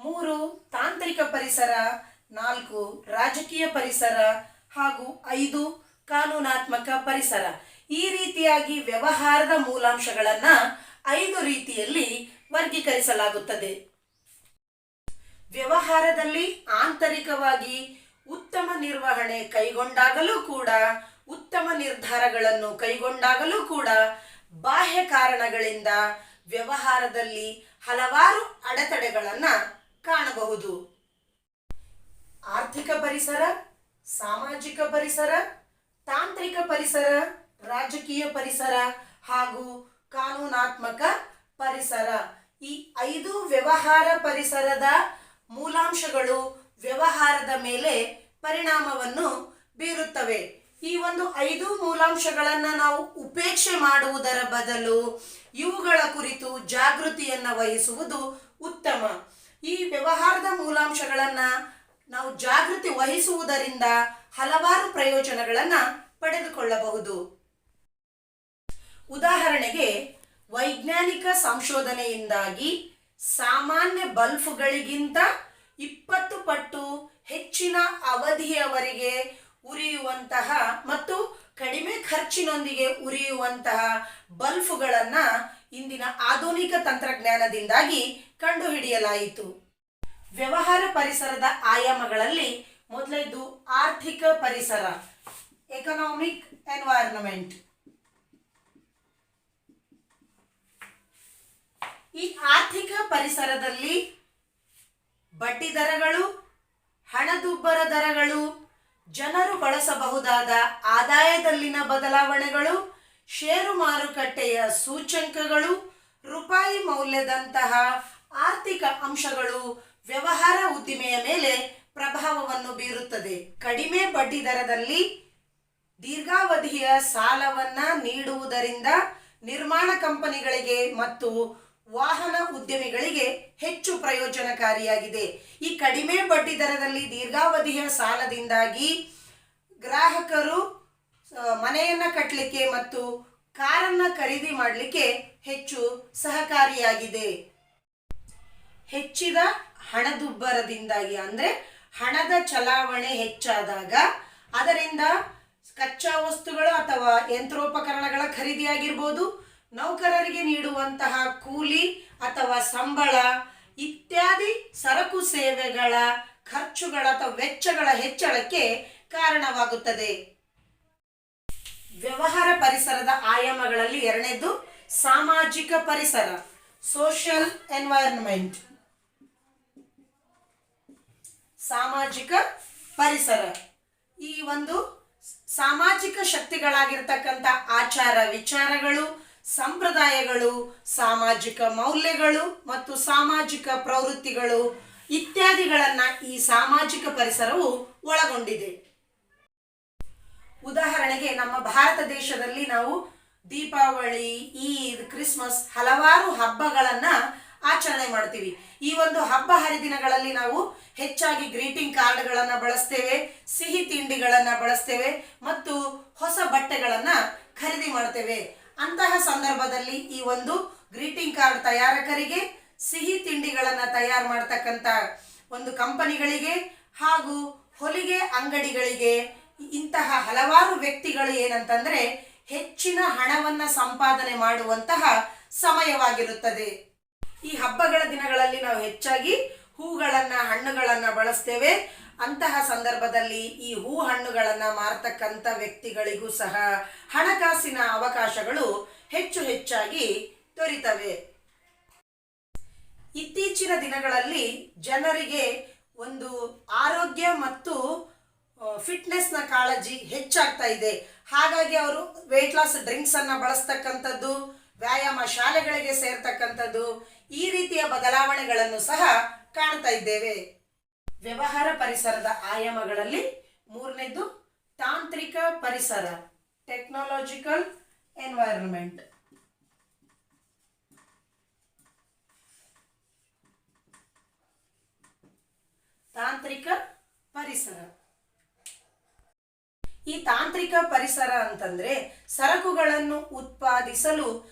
3 ತಾಂತ್ರಿಕ ಪರಿಸರ, 4 ರಾಜಕೀಯ ಪರಿಸರ ಹಾಗೂ 5 ಕಾನೂನಾತ್ಮಕ ಪರಿಸರ. ಈ ರೀತಿಯಾಗಿ ವ್ಯವಹಾರದ ಮೂಲಾಂಶಗಳನ್ನು 5 ರೀತಿಯಲ್ಲಿ ವರ್ಗೀಕರಿಸಲಾಗುತ್ತದೆ. ವ್ಯವಹಾರದಲ್ಲಿ ಆಂತರಿಕವಾಗಿ ಉತ್ತಮ ನಿರ್ವಹಣೆ ಕೈಗೊಂಡಾಗಲೂ ಕೂಡ, ಉತ್ತಮ ನಿರ್ಧಾರಗಳನ್ನು ಕೈಗೊಂಡಾಗಲೂ ಕೂಡ ಬಾಹ್ಯ ಕಾರಣಗಳಿಂದ ವ್ಯವಹಾರದಲ್ಲಿ ಹಲವಾರು ಅಡೆತಡೆಗಳನ್ನು ಕಾಣಬಹುದು. ಆರ್ಥಿಕ ಪರಿಸರ, ಸಾಮಾಜಿಕ ಪರಿಸರ, ತಾಂತ್ರಿಕ ಪರಿಸರ, ರಾಜಕೀಯ ಪರಿಸರ ಹಾಗೂ ಕಾನೂನಾತ್ಮಕ ಪರಿಸರ. ಈ 5 ವ್ಯವಹಾರ ಪರಿಸರದ ಮೂಲಾಂಶಗಳು ವ್ಯವಹಾರದ ಮೇಲೆ ಪರಿಣಾಮವನ್ನು ಬೀರುತ್ತವೆ. ಈ ಒಂದು 5 ಮೂಲಾಂಶಗಳನ್ನು ನಾವು ಉಪೇಕ್ಷೆ ಮಾಡುವುದರ ಬದಲು ಇವುಗಳ ಕುರಿತು ಜಾಗೃತಿಯನ್ನು ವಹಿಸುವುದು ಉತ್ತಮ. ಈ ವ್ಯವಹಾರದ ಮೂಲಾಂಶಗಳನ್ನು ನಾವು ಜಾಗೃತಿ ವಹಿಸುವುದರಿಂದ ಹಲವಾರು ಪ್ರಯೋಜನಗಳನ್ನು ಪಡೆದುಕೊಳ್ಳಬಹುದು. ಉದಾಹರಣೆಗೆ, ವೈಜ್ಞಾನಿಕ ಸಂಶೋಧನೆಯಿಂದಾಗಿ ಸಾಮಾನ್ಯ ಬಲ್ಬ್ಗಳಿಗಿಂತ 20 ಪಟ್ಟು ಹೆಚ್ಚಿನ ಅವಧಿಯವರೆಗೆ ಉರಿಯುವಂತಹ ಮತ್ತು ಕಡಿಮೆ ಖರ್ಚಿನೊಂದಿಗೆ ಉರಿಯುವಂತಹ ಬಲ್ಬ್ಗಳನ್ನು ಇಂದಿನ ಆಧುನಿಕ ತಂತ್ರಜ್ಞಾನದಿಂದಾಗಿ ಕಂಡುಹಿಡಿಯಲಾಯಿತು. ವ್ಯವಹಾರ ಪರಿಸರದ ಆಯಾಮಗಳಲ್ಲಿ ಮೊದಲನೇದು ಆರ್ಥಿಕ ಪರಿಸರ, ಎಕನಾಮಿಕ್ ಎನ್ವೈರನ್ಮೆಂಟ್. ಈ ಆರ್ಥಿಕ ಪರಿಸರದಲ್ಲಿ ಬಡ್ಡಿ ದರಗಳು, ಹಣದುಬ್ಬರ ದರಗಳು, ಜನರು ಬಳಸಬಹುದಾದ ಆದಾಯದಲ್ಲಿನ ಬದಲಾವಣೆಗಳು, ಷೇರು ಮಾರುಕಟ್ಟೆಯ ಸೂಚ್ಯಂಕಗಳು, ರೂಪಾಯಿ ಮೌಲ್ಯದಂತಹ ಆರ್ಥಿಕ ಅಂಶಗಳು ವ್ಯವಹಾರ ಉದ್ದಿಮೆಯ ಮೇಲೆ ಪ್ರಭಾವವನ್ನು ಬೀರುತ್ತದೆ. ಕಡಿಮೆ ಬಡ್ಡಿ ದರದಲ್ಲಿ ದೀರ್ಘಾವಧಿಯ ಸಾಲವನ್ನ ನೀಡುವುದರಿಂದ ನಿರ್ಮಾಣ ಕಂಪನಿಗಳಿಗೆ ಮತ್ತು ವಾಹನ ಉದ್ಯಮಿಗಳಿಗೆ ಹೆಚ್ಚು ಪ್ರಯೋಜನಕಾರಿಯಾಗಿದೆ. ಈ ಕಡಿಮೆ ಬಡ್ಡಿ ದರದಲ್ಲಿ ದೀರ್ಘಾವಧಿಯ ಸಾಲದಿಂದಾಗಿ ಗ್ರಾಹಕರು ಮನೆಯನ್ನು ಕಟ್ಟಲಿಕ್ಕೆ ಮತ್ತು ಕಾರನ್ನು ಖರೀದಿ ಮಾಡಲಿಕ್ಕೆ ಹೆಚ್ಚು ಸಹಕಾರಿಯಾಗಿದೆ. ಹೆಚ್ಚಿದ ಹಣದುಬ್ಬರದಿಂದಾಗಿ ಅಂದರೆ ಹಣದ ಚಲಾವಣೆ ಹೆಚ್ಚಾದಾಗ ಅದರಿಂದ ಕಚ್ಚಾ ವಸ್ತುಗಳು ಅಥವಾ ಯಂತ್ರೋಪಕರಣಗಳ ಖರೀದಿಯಾಗಿರ್ಬೋದು, ನೌಕರರಿಗೆ ನೀಡುವಂತಹ ಕೂಲಿ ಅಥವಾ ಸಂಬಳ ಇತ್ಯಾದಿ ಸರಕು ಸೇವೆಗಳ ಖರ್ಚುಗಳ ಅಥವಾ ವೆಚ್ಚಗಳ ಹೆಚ್ಚಳಕ್ಕೆ ಕಾರಣವಾಗುತ್ತದೆ. ವ್ಯವಹಾರ ಪರಿಸರದ ಆಯಾಮಗಳಲ್ಲಿ ಎರಡನೇದು ಸಾಮಾಜಿಕ ಪರಿಸರ, ಸೋಷಿಯಲ್ ಎನ್ವೈರನ್ಮೆಂಟ್. ಸಾಮಾಜಿಕ ಪರಿಸರ ಈ ಒಂದು ಸಾಮಾಜಿಕ ಶಕ್ತಿಗಳಾಗಿರ್ತಕ್ಕಂಥ ಆಚಾರ ವಿಚಾರಗಳು, ಸಂಪ್ರದಾಯಗಳು, ಸಾಮಾಜಿಕ ಮೌಲ್ಯಗಳು ಮತ್ತು ಸಾಮಾಜಿಕ ಪ್ರವೃತ್ತಿಗಳು ಇತ್ಯಾದಿಗಳನ್ನು ಈ ಸಾಮಾಜಿಕ ಪರಿಸರವು ಒಳಗೊಂಡಿದೆ. ಉದಾಹರಣೆಗೆ ನಮ್ಮ ಭಾರತ ದೇಶದಲ್ಲಿ ನಾವು ದೀಪಾವಳಿ, ಈದ್, ಕ್ರಿಸ್ಮಸ್ ಹಲವಾರು ಹಬ್ಬಗಳನ್ನು ಆಚರಣೆ ಮಾಡ್ತೀವಿ. ಈ ಒಂದು ಹಬ್ಬ ಹರಿದಿನಗಳಲ್ಲಿ ನಾವು ಹೆಚ್ಚಾಗಿ ಗ್ರೀಟಿಂಗ್ ಕಾರ್ಡ್ಗಳನ್ನು ಬಳಸ್ತೇವೆ, ಸಿಹಿ ತಿಂಡಿಗಳನ್ನು ಬಳಸ್ತೇವೆ ಮತ್ತು ಹೊಸ ಬಟ್ಟೆಗಳನ್ನು ಖರೀದಿ ಮಾಡ್ತೇವೆ. ಅಂತಹ ಸಂದರ್ಭದಲ್ಲಿ ಈ ಒಂದು ಗ್ರೀಟಿಂಗ್ ಕಾರ್ಡ್ ತಯಾರಕರಿಗೆ, ಸಿಹಿ ತಿಂಡಿಗಳನ್ನು ತಯಾರು ಮಾಡ್ತಕ್ಕಂಥ ಒಂದು ಕಂಪನಿಗಳಿಗೆ ಹಾಗೂ ಹೊಲಿಗೆ ಅಂಗಡಿಗಳಿಗೆ ಇಂತಹ ಹಲವಾರು ವ್ಯಕ್ತಿಗಳು ಏನಂತಂದರೆ ಹೆಚ್ಚಿನ ಹಣವನ್ನು ಸಂಪಾದನೆ ಮಾಡುವಂತಹ ಸಮಯವಾಗಿರುತ್ತದೆ. ಈ ಹಬ್ಬಗಳ ದಿನಗಳಲ್ಲಿ ನಾವು ಹೆಚ್ಚಾಗಿ ಹೂಗಳನ್ನು, ಹಣ್ಣುಗಳನ್ನು ಬಳಸ್ತೇವೆ. ಅಂತಹ ಸಂದರ್ಭದಲ್ಲಿ ಈ ಹೂ ಹಣ್ಣುಗಳನ್ನು ಮಾರತಕ್ಕಂಥ ವ್ಯಕ್ತಿಗಳಿಗೂ ಸಹ ಹಣಕಾಸಿನ ಅವಕಾಶಗಳು ಹೆಚ್ಚಾಗಿ ದೊರೀತವೆ. ಇತ್ತೀಚಿನ ದಿನಗಳಲ್ಲಿ ಜನರಿಗೆ ಒಂದು ಆರೋಗ್ಯ ಮತ್ತು ಫಿಟ್ನೆಸ್ನ ಕಾಳಜಿ ಹೆಚ್ಚಾಗ್ತಾ ಇದೆ. ಹಾಗಾಗಿ ಅವರು ವೆಯ್ಟ್ ಲಾಸ್ ಡ್ರಿಂಕ್ಸನ್ನು ಬಳಸ್ತಕ್ಕಂಥದ್ದು, ವ್ಯಾಯಾಮ ಶಾಲೆಗಳಿಗೆ ಸೇರ್ತಕ್ಕಂಥದ್ದು, ಈ ರೀತಿಯ ಬದಲಾವಣೆಗಳನ್ನು ಸಹ ಕಾಣ್ತಾ ಇದ್ದೇವೆ. ವ್ಯವಹಾರ ಪರಿಸರದ ಆಯಾಮಗಳಲ್ಲಿ ಮೂರನೇದು ತಾಂತ್ರಿಕ ಪರಿಸರ, ಟೆಕ್ನಾಲಜಿಕಲ್ ಎನ್ವೈರನ್ಮೆಂಟ್. ತಾಂತ್ರಿಕ ಪರಿಸರ ಈ ತಾಂತ್ರಿಕ ಪರಿಸರ ಅಂತಂದ್ರೆ ಸರಕುಗಳನ್ನು ಉತ್ಪಾದಿಸಲು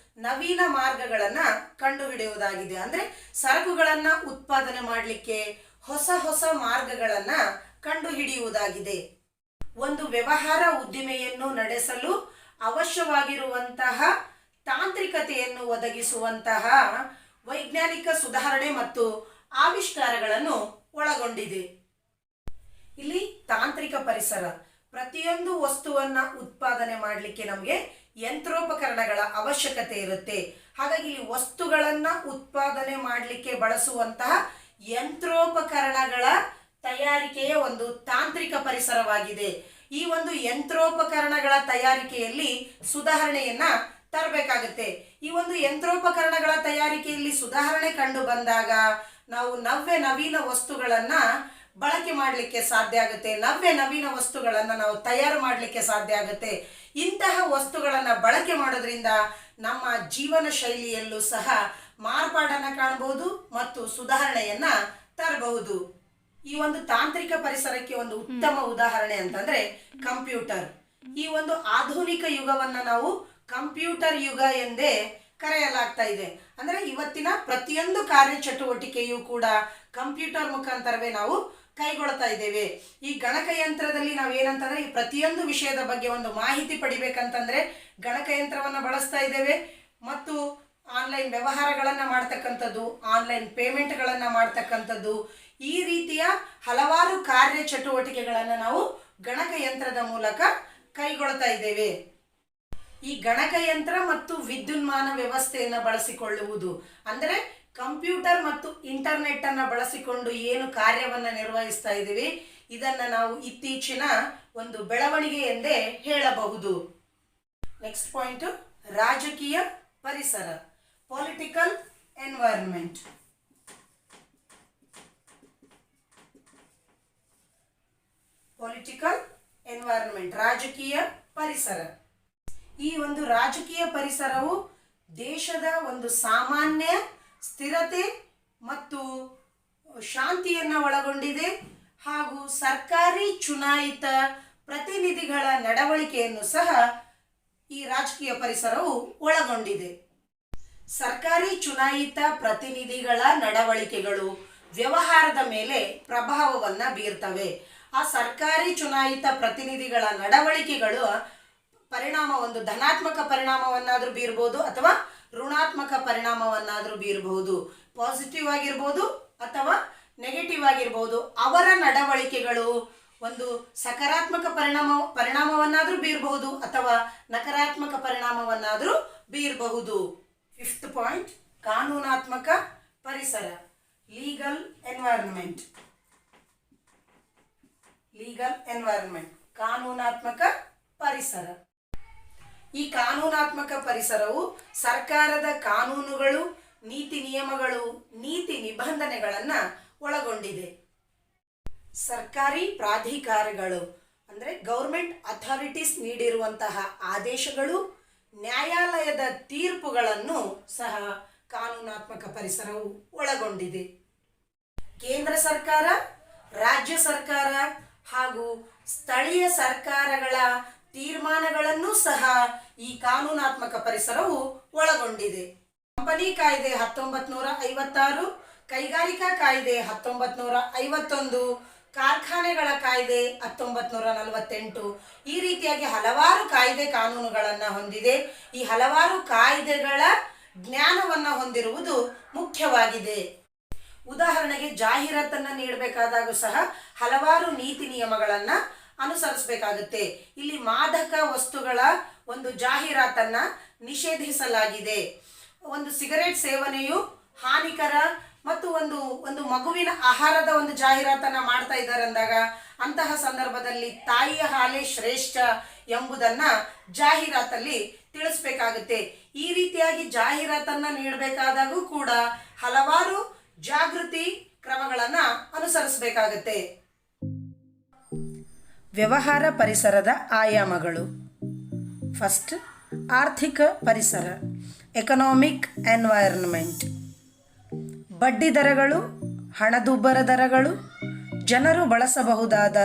ನವೀನ ಮಾರ್ಗಗಳನ್ನು ಕಂಡುಹಿಡಿಯುವುದಾಗಿದೆ. ಅಂದ್ರೆ ಸರಕುಗಳನ್ನ ಉತ್ಪಾದನೆ ಮಾಡಲಿಕ್ಕೆ ಹೊಸ ಮಾರ್ಗಗಳನ್ನು ಕಂಡುಹಿಡಿಯುವುದಾಗಿದೆ. ಒಂದು ವ್ಯವಹಾರ ಉದ್ದಿಮೆಯನ್ನು ನಡೆಸಲು ಅವಶ್ಯವಾಗಿರುವಂತಹ ತಾಂತ್ರಿಕತೆಯನ್ನು ಒದಗಿಸುವಂತಹ ವೈಜ್ಞಾನಿಕ ಸುಧಾರಣೆ ಮತ್ತು ಆವಿಷ್ಕಾರಗಳನ್ನು ಒಳಗೊಂಡಿದೆ. ಇಲ್ಲಿ ತಾಂತ್ರಿಕ ಪರಿಸರ, ಪ್ರತಿಯೊಂದು ವಸ್ತುವನ್ನ ಉತ್ಪಾದನೆ ಮಾಡಲಿಕ್ಕೆ ನಮಗೆ ಯಂತ್ರೋಪಕರಣಗಳ ಅವಶ್ಯಕತೆ ಇರುತ್ತೆ. ಹಾಗಾಗಿ ಇಲ್ಲಿ ವಸ್ತುಗಳನ್ನ ಉತ್ಪಾದನೆ ಮಾಡಲಿಕ್ಕೆ ಬಳಸುವಂತಹ ಯಂತ್ರೋಪಕರಣಗಳ ತಯಾರಿಕೆಯ ಒಂದು ತಾಂತ್ರಿಕ ಪರಿಸರವಾಗಿದೆ. ಈ ಒಂದು ಯಂತ್ರೋಪಕರಣಗಳ ತಯಾರಿಕೆಯಲ್ಲಿ ಸುಧಾರಣೆಯನ್ನ ತರಬೇಕಾಗುತ್ತೆ. ಈ ಒಂದು ಯಂತ್ರೋಪಕರಣಗಳ ತಯಾರಿಕೆಯಲ್ಲಿ ಸುಧಾರಣೆ ಕಂಡು ಬಂದಾಗ ನಾವು ನವೀನ ವಸ್ತುಗಳನ್ನ ಬಳಕೆ ಮಾಡಲಿಕ್ಕೆ ಸಾಧ್ಯ ಆಗುತ್ತೆ. ನವೀನ ವಸ್ತುಗಳನ್ನು ನಾವು ತಯಾರು ಮಾಡಲಿಕ್ಕೆ ಸಾಧ್ಯ ಆಗುತ್ತೆ. ಇಂತಹ ವಸ್ತುಗಳನ್ನು ಬಳಕೆ ಮಾಡೋದ್ರಿಂದ ನಮ್ಮ ಜೀವನ ಶೈಲಿಯಲ್ಲೂ ಸಹ ಮಾರ್ಪಾಡನ್ನು ಕಾಣಬಹುದು ಮತ್ತು ಸುಧಾರಣೆಯನ್ನ ತರಬಹುದು. ಈ ಒಂದು ತಾಂತ್ರಿಕ ಪರಿಸರಕ್ಕೆ ಒಂದು ಉತ್ತಮ ಉದಾಹರಣೆ ಅಂತಂದ್ರೆ ಕಂಪ್ಯೂಟರ್. ಈ ಒಂದು ಆಧುನಿಕ ಯುಗವನ್ನ ನಾವು ಕಂಪ್ಯೂಟರ್ ಯುಗ ಎಂದೇ ಕರೆಯಲಾಗ್ತಾ ಇದೆ. ಅಂದ್ರೆ ಇವತ್ತಿನ ಪ್ರತಿಯೊಂದು ಕಾರ್ಯಚಟುವಟಿಕೆಯೂ ಕೂಡ ಕಂಪ್ಯೂಟರ್ ಮುಖಾಂತರವೇ ನಾವು ಕೈಗೊಳ್ತಾ ಇದ್ದೇವೆ. ಈ ಗಣಕಯಂತ್ರದಲ್ಲಿ ನಾವು ಏನಂತಂದ್ರೆ ಈ ಪ್ರತಿಯೊಂದು ವಿಷಯದ ಬಗ್ಗೆ ಒಂದು ಮಾಹಿತಿ ಪಡಿಬೇಕಂತಂದ್ರೆ ಗಣಕಯಂತ್ರವನ್ನ ಬಳಸ್ತಾ ಇದ್ದೇವೆ. ಮತ್ತು ಆನ್ಲೈನ್ ವ್ಯವಹಾರಗಳನ್ನ ಮಾಡ್ತಕ್ಕಂಥದ್ದು, ಆನ್ಲೈನ್ ಪೇಮೆಂಟ್ಗಳನ್ನ ಮಾಡ್ತಕ್ಕಂಥದ್ದು, ಈ ರೀತಿಯ ಹಲವಾರು ಕಾರ್ಯಚಟುವಟಿಕೆಗಳನ್ನ ನಾವು ಗಣಕಯಂತ್ರದ ಮೂಲಕ ಕೈಗೊಳ್ತಾ ಇದ್ದೇವೆ. ಈ ಗಣಕಯಂತ್ರ ಮತ್ತು ವಿದ್ಯುನ್ಮಾನ ವ್ಯವಸ್ಥೆಯನ್ನು ಬಳಸಿಕೊಳ್ಳುವುದು ಅಂದರೆ ಕಂಪ್ಯೂಟರ್ ಮತ್ತು ಇಂಟರ್ನೆಟ್ ಅನ್ನು ಬಳಸಿಕೊಂಡು ಏನು ಕಾರ್ಯವನ್ನು ನಿರ್ವಹಿಸ್ತಾ ಇದ್ದೀವಿ, ಇದನ್ನು ನಾವು ಇತ್ತೀಚಿನ ಒಂದು ಬೆಳವಣಿಗೆ ಎಂದೇ ಹೇಳಬಹುದು. ನೆಕ್ಸ್ಟ್ ಪಾಯಿಂಟ್, ರಾಜಕೀಯ ಪರಿಸರ, ಪೊಲಿಟಿಕಲ್ ಎನ್ವೈರನ್ಮೆಂಟ್. ಪೊಲಿಟಿಕಲ್ ಎನ್ವೈರನ್ಮೆಂಟ್, ರಾಜಕೀಯ ಪರಿಸರ. ಈ ಒಂದು ರಾಜಕೀಯ ಪರಿಸರವು ದೇಶದ ಒಂದು ಸಾಮಾನ್ಯ ಸ್ಥಿರತೆ ಮತ್ತು ಶಾಂತಿಯನ್ನು ಒಳಗೊಂಡಿದೆ ಹಾಗೂ ಸರ್ಕಾರಿ ಚುನಾಯಿತ ಪ್ರತಿನಿಧಿಗಳ ನಡವಳಿಕೆಯನ್ನು ಸಹ ಈ ರಾಜಕೀಯ ಪರಿಸರವು ಒಳಗೊಂಡಿದೆ. ಸರ್ಕಾರಿ ಚುನಾಯಿತ ಪ್ರತಿನಿಧಿಗಳ ನಡವಳಿಕೆಗಳು ವ್ಯವಹಾರದ ಮೇಲೆ ಪ್ರಭಾವವನ್ನು ಬೀರ್ತವೆ. ಆ ಸರ್ಕಾರಿ ಚುನಾಯಿತ ಪ್ರತಿನಿಧಿಗಳ ನಡವಳಿಕೆಗಳು ಪರಿಣಾಮ ಒಂದು ಧನಾತ್ಮಕ ಪರಿಣಾಮವನ್ನಾದರೂ ಬೀರ್ಬೋದು ಅಥವಾ ಋಣಾತ್ಮಕ ಪರಿಣಾಮವನ್ನಾದರೂ ಬೀರಬಹುದು. ಪಾಸಿಟಿವ್ ಆಗಿರ್ಬೋದು ಅಥವಾ ನೆಗೆಟಿವ್ ಆಗಿರ್ಬೋದು. ಅವರ ನಡವಳಿಕೆಗಳು ಒಂದು ಸಕಾರಾತ್ಮಕ ಪರಿಣಾಮವನ್ನಾದರೂ ಬೀರಬಹುದು ಅಥವಾ ನಕಾರಾತ್ಮಕ ಪರಿಣಾಮವನ್ನಾದರೂ ಬೀರಬಹುದು. 5th ಪಾಯಿಂಟ್, ಕಾನೂನಾತ್ಮಕ ಪರಿಸರ, ಲೀಗಲ್ ಎನ್ವೈರನ್ಮೆಂಟ್. ಲೀಗಲ್ ಎನ್ವೈರನ್ಮೆಂಟ್, ಕಾನೂನಾತ್ಮಕ ಪರಿಸರ. ಈ ಕಾನೂನಾತ್ಮಕ ಪರಿಸರವು ಸರ್ಕಾರದ ಕಾನೂನುಗಳು, ನೀತಿ ನಿಯಮಗಳು, ನೀತಿ ನಿಬಂಧನೆಗಳನ್ನು ಒಳಗೊಂಡಿದೆ. ಸರ್ಕಾರಿ ಪ್ರಾಧಿಕಾರಗಳು ಅಂದರೆ ಗೌರ್ಮೆಂಟ್ ಅಥಾರಿಟೀಸ್ ನೀಡಿರುವಂತಹ ಆದೇಶಗಳು, ನ್ಯಾಯಾಲಯದ ತೀರ್ಪುಗಳನ್ನು ಸಹ ಕಾನೂನಾತ್ಮಕ ಪರಿಸರವು ಒಳಗೊಂಡಿದೆ. ಕೇಂದ್ರ ಸರ್ಕಾರ, ರಾಜ್ಯ ಸರ್ಕಾರ ಹಾಗೂ ಸ್ಥಳೀಯ ಸರ್ಕಾರಗಳ ತೀರ್ಮಾನಗಳನ್ನು ಸಹ ಈ ಕಾನೂನಾತ್ಮಕ ಪರಿಸರವು ಒಳಗೊಂಡಿದೆ. ಕಂಪನಿ ಕಾಯ್ದೆ 1956, ಕೈಗಾರಿಕಾ ಕಾಯ್ದೆ 1951, ಕಾರ್ಖಾನೆಗಳ ಕಾಯ್ದೆ 1948, ಈ ರೀತಿಯಾಗಿ ಹಲವಾರು ಕಾಯ್ದೆ ಕಾನೂನುಗಳನ್ನು ಹೊಂದಿದೆ. ಈ ಹಲವಾರು ಕಾಯ್ದೆಗಳ ಜ್ಞಾನವನ್ನು ಹೊಂದಿರುವುದು ಮುಖ್ಯವಾಗಿದೆ. ಉದಾಹರಣೆಗೆ ಜಾಹೀರಾತನ್ನು ನೀಡಬೇಕಾದಾಗ ಸಹ ಹಲವಾರು ನೀತಿ ನಿಯಮಗಳನ್ನು ಅನುಸರಿಸಬೇಕಾಗುತ್ತೆ. ಇಲ್ಲಿ ಮಾದಕ ವಸ್ತುಗಳ ಒಂದು ಜಾಹೀರಾತನ್ನ ನಿಷೇಧಿಸಲಾಗಿದೆ. ಒಂದು ಸಿಗರೇಟ್ ಸೇವನೆಯು ಹಾನಿಕರ ಮತ್ತು ಒಂದು ಮಗುವಿನ ಆಹಾರದ ಒಂದು ಜಾಹೀರಾತನ್ನ ಮಾಡ್ತಾ ಇದ್ದಾರೆ ಅಂದಾಗ ಅಂತಹ ಸಂದರ್ಭದಲ್ಲಿ ತಾಯಿಯ ಹಾಲೇ ಶ್ರೇಷ್ಠ ಎಂಬುದನ್ನ ಜಾಹೀರಾತಲ್ಲಿ ತಿಳಿಸ್ಬೇಕಾಗುತ್ತೆ. ಈ ರೀತಿಯಾಗಿ ಜಾಹೀರಾತನ್ನ ನೀಡಬೇಕಾದಾಗೂ ಕೂಡ ಹಲವಾರು ಜಾಗೃತಿ ಕ್ರಮಗಳನ್ನ ಅನುಸರಿಸಬೇಕಾಗುತ್ತೆ. ವ್ಯವಹಾರ ಪರಿಸರದ ಆಯಾಮಗಳು. ಫಸ್ಟ್, ಆರ್ಥಿಕ ಪರಿಸರ, ಎಕನಾಮಿಕ್ ಎನ್ವೈರನ್ಮೆಂಟ್. ಬಡ್ಡಿ ದರಗಳು, ಹಣದುಬ್ಬರ ದರಗಳು, ಜನರು ಬಳಸಬಹುದಾದ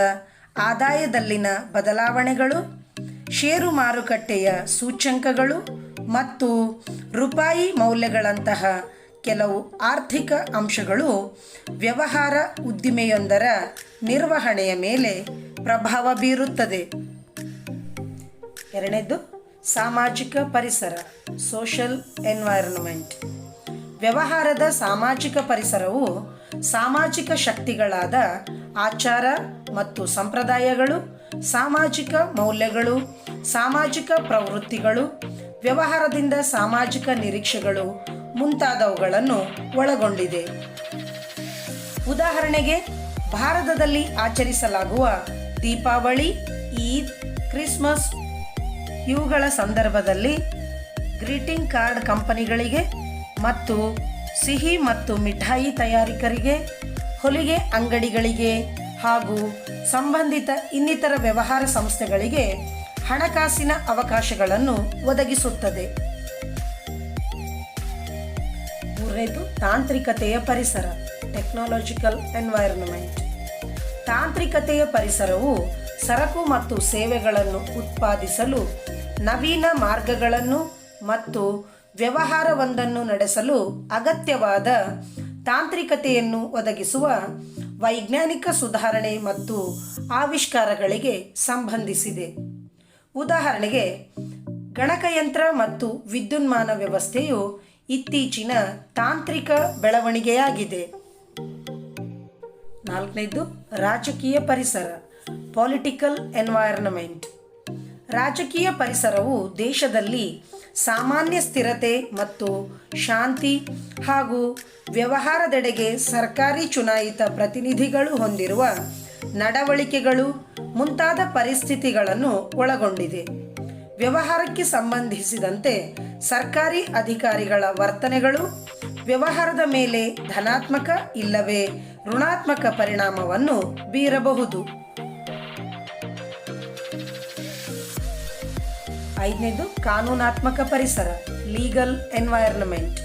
ಆದಾಯದಲ್ಲಿನ ಬದಲಾವಣೆಗಳು, ಷೇರು ಮಾರುಕಟ್ಟೆಯ ಸೂಚ್ಯಂಕಗಳು ಮತ್ತು ರೂಪಾಯಿ ಮೌಲ್ಯಗಳಂತಹ ಕೆಲವು ಆರ್ಥಿಕ ಅಂಶಗಳು ವ್ಯವಹಾರ ಉದ್ದಿಮೆಯೊಂದರ ನಿರ್ವಹಣೆಯ ಮೇಲೆ ಪ್ರಭಾವ ಬೀರುತ್ತದೆ. ಎರಡನೇದು, ಸಾಮಾಜಿಕ ಪರಿಸರ ಸೋಷಲ್ ಎನ್ವೈರನ್ಮೆಂಟ್. ವ್ಯವಹಾರದ ಸಾಮಾಜಿಕ ಪರಿಸರವು ಸಾಮಾಜಿಕ ಶಕ್ತಿಗಳಾದ ಆಚಾರ ಮತ್ತು ಸಂಪ್ರದಾಯಗಳು, ಸಾಮಾಜಿಕ ಮೌಲ್ಯಗಳು, ಸಾಮಾಜಿಕ ಪ್ರವೃತ್ತಿಗಳು, ವ್ಯವಹಾರದಿಂದ ಸಾಮಾಜಿಕ ನಿರೀಕ್ಷೆಗಳು ಮುಂತಾದವುಗಳನ್ನು ಒಳಗೊಂಡಿದೆ. ಉದಾಹರಣೆಗೆ, ಭಾರತದಲ್ಲಿ ಆಚರಿಸಲಾಗುವ ದೀಪಾವಳಿ, ಈದ್, ಕ್ರಿಸ್ಮಸ್ ಇವುಗಳ ಸಂದರ್ಭದಲ್ಲಿ ಗ್ರೀಟಿಂಗ್ ಕಾರ್ಡ್ ಕಂಪನಿಗಳಿಗೆ ಮತ್ತು ಸಿಹಿ ಮತ್ತು ಮಿಠಾಯಿ ತಯಾರಕರಿಗೆ, ಹೊಲಿಗೆ ಅಂಗಡಿಗಳಿಗೆ ಹಾಗೂ ಸಂಬಂಧಿತ ಇನ್ನಿತರ ವ್ಯವಹಾರ ಸಂಸ್ಥೆಗಳಿಗೆ ಹಣಕಾಸಿನ ಅವಕಾಶಗಳನ್ನು ಒದಗಿಸುತ್ತದೆ. ಮೂರನೇದು ತಾಂತ್ರಿಕತೆಯ ಪರಿಸರ ಟೆಕ್ನಾಲಜಿಕಲ್ ಎನ್ವೈರನ್ಮೆಂಟ್. ತಾಂತ್ರಿಕತೆಯ ಪರಿಸರವು ಸರಕು ಮತ್ತು ಸೇವೆಗಳನ್ನು ಉತ್ಪಾದಿಸಲು, ನವೀನ ಮಾರ್ಗಗಳನ್ನು ಮತ್ತು ವ್ಯವಹಾರವೊಂದನ್ನು ನಡೆಸಲು ಅಗತ್ಯವಾದ ತಾಂತ್ರಿಕತೆಯನ್ನು ಒದಗಿಸುವ ವೈಜ್ಞಾನಿಕ ಸುಧಾರಣೆ ಮತ್ತು ಆವಿಷ್ಕಾರಗಳಿಗೆ ಸಂಬಂಧಿಸಿದೆ. ಉದಾಹರಣೆಗೆ, ಗಣಕಯಂತ್ರ ಮತ್ತು ವಿದ್ಯುನ್ಮಾನ ವ್ಯವಸ್ಥೆಯು ಇತ್ತೀಚಿನ ತಾಂತ್ರಿಕ ಬೆಳವಣಿಗೆಯಾಗಿದೆ. ನಾಲ್ಕನೇದು ರಾಜಕೀಯ ಪರಿಸರ ಪೊಲಿಟಿಕಲ್ ಎನ್ವೈರನ್ಮೆಂಟ್. ರಾಜಕೀಯ ಪರಿಸರವು ದೇಶದಲ್ಲಿ ಸಾಮಾನ್ಯ ಸ್ಥಿರತೆ ಮತ್ತು ಶಾಂತಿ ಹಾಗೂ ವ್ಯವಹಾರದೆಡೆಗೆ ಸರ್ಕಾರಿ ಚುನಾಯಿತ ಪ್ರತಿನಿಧಿಗಳು ಹೊಂದಿರುವ ನಡವಳಿಕೆಗಳು ಮುಂತಾದ ಪರಿಸ್ಥಿತಿಗಳನ್ನು ಒಳಗೊಂಡಿದೆ. ವ್ಯವಹಾರಕ್ಕೆ ಸಂಬಂಧಿಸಿದಂತೆ ಸರ್ಕಾರಿ ಅಧಿಕಾರಿಗಳ ವರ್ತನೆಗಳು ವ್ಯವಹಾರದ ಮೇಲೆ ಧನಾತ್ಮಕ ಇಲ್ಲವೇ ಋಣಾತ್ಮಕ ಪರಿಣಾಮವನ್ನು ಬೀರಬಹುದು. ಐದನೇದು ಕಾನೂನಾತ್ಮಕ ಪರಿಸರ ಲೀಗಲ್ ಎನ್ವೈರನ್ಮೆಂಟ್.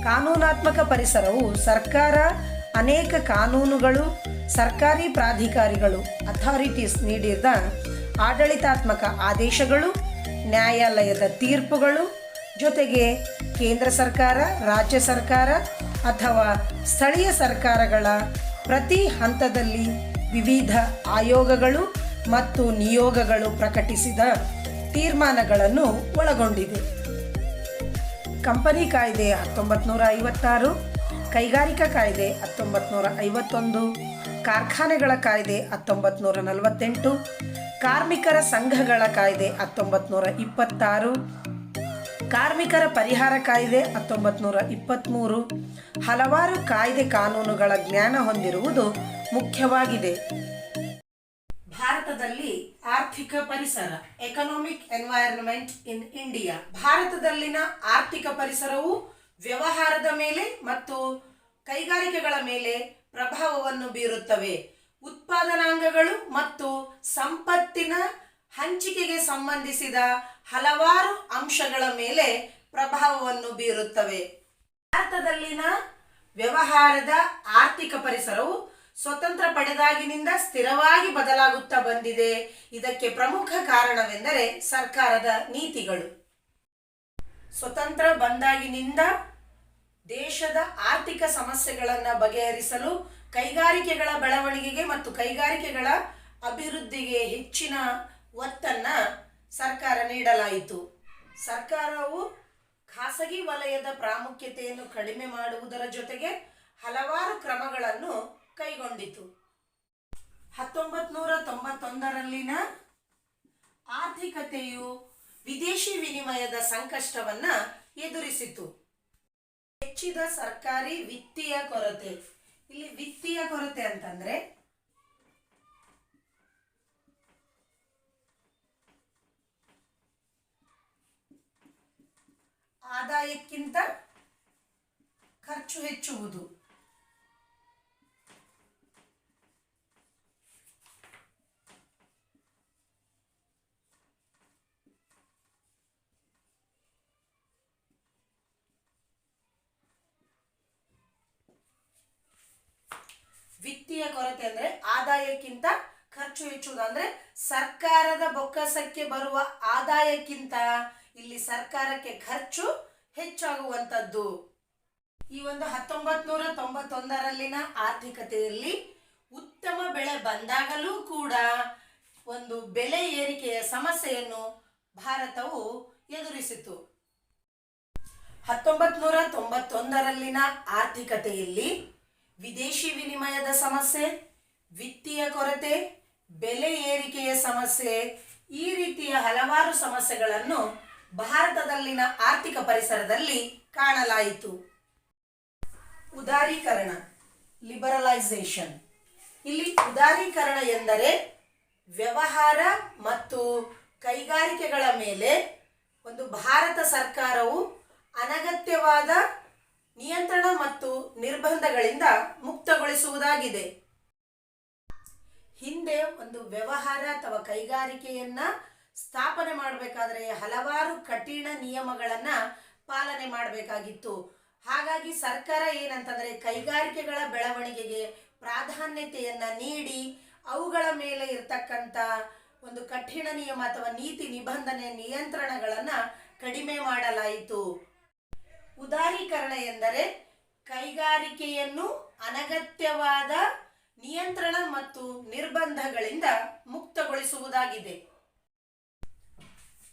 ಕಾನೂನಾತ್ಮಕ ಪರಿಸರವು ಸರ್ಕಾರ ಅನೇಕ ಕಾನೂನುಗಳು, ಸರ್ಕಾರಿ ಪ್ರಾಧಿಕಾರಿಗಳು ಅಥಾರಿಟೀಸ್ ನೀಡಿದ ಆಡಳಿತಾತ್ಮಕ ಆದೇಶಗಳು, ನ್ಯಾಯಾಲಯದ ತೀರ್ಪುಗಳು, ಜೊತೆಗೆ ಕೇಂದ್ರ ಸರ್ಕಾರ, ರಾಜ್ಯ ಸರ್ಕಾರ ಅಥವಾ ಸ್ಥಳೀಯ ಸರ್ಕಾರಗಳ ಪ್ರತಿ ಹಂತದಲ್ಲಿ ವಿವಿಧ ಆಯೋಗಗಳು ಮತ್ತು ನಿಯೋಗಗಳು ಪ್ರಕಟಿಸಿದ ತೀರ್ಮಾನಗಳನ್ನು ಒಳಗೊಂಡಿದೆ. ಕಂಪನಿ ಕಾಯ್ದೆ 1956, ಕೈಗಾರಿಕಾ ಕಾಯ್ದೆ 1951, ಕಾರ್ಖಾನೆಗಳ ಕಾಯ್ದೆ 1948, ಕಾರ್ಮಿಕರ ಸಂಘಗಳ ಕಾಯ್ದೆ 1926, ಕಾರ್ಮಿಕರ ಪರಿಹಾರ ಕಾಯ್ದೆ 1923 ಹಲವಾರು ಕಾಯ್ದೆ ಕಾನೂನುಗಳ ಜ್ಞಾನ ಹೊಂದಿರುವುದು ಮುಖ್ಯವಾಗಿದೆ. ಭಾರತದಲ್ಲಿ ಆರ್ಥಿಕ ಪರಿಸರ ಎಕನಾಮಿಕ್ ಎನ್ವೈರನ್ಮೆಂಟ್ ಇನ್ ಇಂಡಿಯಾ. ಭಾರತದಲ್ಲಿನ ಆರ್ಥಿಕ ಪರಿಸರವು ವ್ಯವಹಾರದ ಮೇಲೆ ಮತ್ತು ಕೈಗಾರಿಕೆಗಳ ಮೇಲೆ ಪ್ರಭಾವವನ್ನು ಬೀರುತ್ತವೆ. ಉತ್ಪಾದನಾಂಗಗಳು ಮತ್ತು ಸಂಪತ್ತಿನ ಹಂಚಿಕೆಗೆ ಸಂಬಂಧಿಸಿದ ಹಲವಾರು ಅಂಶಗಳ ಮೇಲೆ ಪ್ರಭಾವವನ್ನು ಬೀರುತ್ತವೆ. ಭಾರತದಲ್ಲಿನ ವ್ಯವಹಾರದ ಆರ್ಥಿಕ ಪರಿಸರವು ಸ್ವತಂತ್ರ ಪಡೆದಾಗಿನಿಂದ ಸ್ಥಿರವಾಗಿ ಬದಲಾಗುತ್ತಾ ಬಂದಿದೆ. ಇದಕ್ಕೆ ಪ್ರಮುಖ ಕಾರಣವೆಂದರೆ ಸರ್ಕಾರದ ನೀತಿಗಳು. ಸ್ವತಂತ್ರ ಬಂದಾಗಿನಿಂದ ದೇಶದ ಆರ್ಥಿಕ ಸಮಸ್ಯೆಗಳನ್ನು ಬಗೆಹರಿಸಲು ಕೈಗಾರಿಕೆಗಳ ಬೆಳವಣಿಗೆಗೆ ಮತ್ತು ಕೈಗಾರಿಕೆಗಳ ಅಭಿವೃದ್ಧಿಗೆ ಹೆಚ್ಚಿನ ಒತ್ತನ್ನು ಸರ್ಕಾರ ನೀಡಲಾಯಿತು. ಸರ್ಕಾರವು ಖಾಸಗಿ ವಲಯದ ಪ್ರಾಮುಖ್ಯತೆಯನ್ನು ಕಡಿಮೆ ಮಾಡುವುದರ ಜೊತೆಗೆ ಹಲವಾರು ಕ್ರಮಗಳನ್ನು ಕೈಗೊಂಡಿತು. 1991ರಲ್ಲಿನ ಆರ್ಥಿಕತೆಯು ವಿದೇಶಿ ವಿನಿಮಯದ ಸಂಕಷ್ಟವನ್ನು ಎದುರಿಸಿತು. ಹೆಚ್ಚಿದ ಸರ್ಕಾರಿ ವಿತ್ತೀಯ ಕೊರತೆ. ಇಲ್ಲಿ ವಿತ್ತೀಯ ಕೊರತೆ ಅಂತಂದ್ರೆ ಆದಾಯಕ್ಕಿಂತ ಖರ್ಚು ಹೆಚ್ಚುವುದು. ವಿತ್ತೀಯ ಕೊರತೆ ಅಂದ್ರೆ ಆದಾಯಕ್ಕಿಂತ ಖರ್ಚು ಹೆಚ್ಚುವುದು. ಅಂದ್ರೆ ಸರ್ಕಾರದ ಬೊಕ್ಕಸಕ್ಕೆ ಬರುವ ಆದಾಯಕ್ಕಿಂತ ಇಲ್ಲಿ ಸರ್ಕಾರಕ್ಕೆ ಖರ್ಚು ಹೆಚ್ಚಾಗುವಂಥದ್ದು. ಈ ಒಂದು 1991ರಲ್ಲಿನ ಆರ್ಥಿಕತೆಯಲ್ಲಿ ಉತ್ತಮ ಬೆಳೆ ಬಂದಾಗಲೂ ಕೂಡ ಒಂದು ಬೆಲೆ ಏರಿಕೆಯ ಸಮಸ್ಯೆಯನ್ನು ಭಾರತವು ಎದುರಿಸಿತು. 1991ರಲ್ಲಿನ ಆರ್ಥಿಕತೆಯಲ್ಲಿ ವಿದೇಶಿ ವಿನಿಮಯದ ಸಮಸ್ಯೆ, ವಿತ್ತೀಯ ಕೊರತೆ, ಬೆಲೆ ಏರಿಕೆಯ ಸಮಸ್ಯೆ, ಈ ರೀತಿಯ ಹಲವಾರು ಸಮಸ್ಯೆಗಳನ್ನು ಭಾರತದಲ್ಲಿನ ಆರ್ಥಿಕ ಪರಿಸರದಲ್ಲಿ ಕಾಣಲಾಯಿತು. ಉದಾರೀಕರಣ, ಲಿಬರಲೈಸೇಷನ್. ಇಲ್ಲಿ ಉದಾರೀಕರಣ ಎಂದರೆ ವ್ಯವಹಾರ ಮತ್ತು ಕೈಗಾರಿಕೆಗಳ ಮೇಲೆ ಒಂದು ಭಾರತ ಸರ್ಕಾರವು ಅನಗತ್ಯವಾದ ನಿಯಂತ್ರಣ ಮತ್ತು ನಿರ್ಬಂಧಗಳಿಂದ ಮುಕ್ತಗೊಳಿಸುವುದಾಗಿದೆ. ಹಿಂದೆ ಒಂದು ವ್ಯವಹಾರ ಅಥವಾ ಕೈಗಾರಿಕೆಯನ್ನ ಸ್ಥಾಪನೆ ಮಾಡಬೇಕಾದ್ರೆ ಹಲವಾರು ಕಠಿಣ ನಿಯಮಗಳನ್ನ ಪಾಲನೆ ಮಾಡಬೇಕಾಗಿತ್ತು. ಹಾಗಾಗಿ ಸರ್ಕಾರ ಏನಂತಂದ್ರೆ ಕೈಗಾರಿಕೆಗಳ ಬೆಳವಣಿಗೆಗೆ ಪ್ರಾಧಾನ್ಯತೆಯನ್ನ ನೀಡಿ ಅವುಗಳ ಮೇಲೆ ಇರ್ತಕ್ಕಂಥ ಒಂದು ಕಠಿಣ ನಿಯಮ ಅಥವಾ ನೀತಿ ನಿಬಂಧನೆ ನಿಯಂತ್ರಣಗಳನ್ನ ಕಡಿಮೆ ಮಾಡಲಾಯಿತು. ಉದಾರೀಕರಣ ಎಂದರೆ ಕೈಗಾರಿಕೆಯನ್ನು ಅನಗತ್ಯವಾದ ನಿಯಂತ್ರಣ ಮತ್ತು ನಿರ್ಬಂಧಗಳಿಂದ ಮುಕ್ತಗೊಳಿಸುವುದಾಗಿದೆ.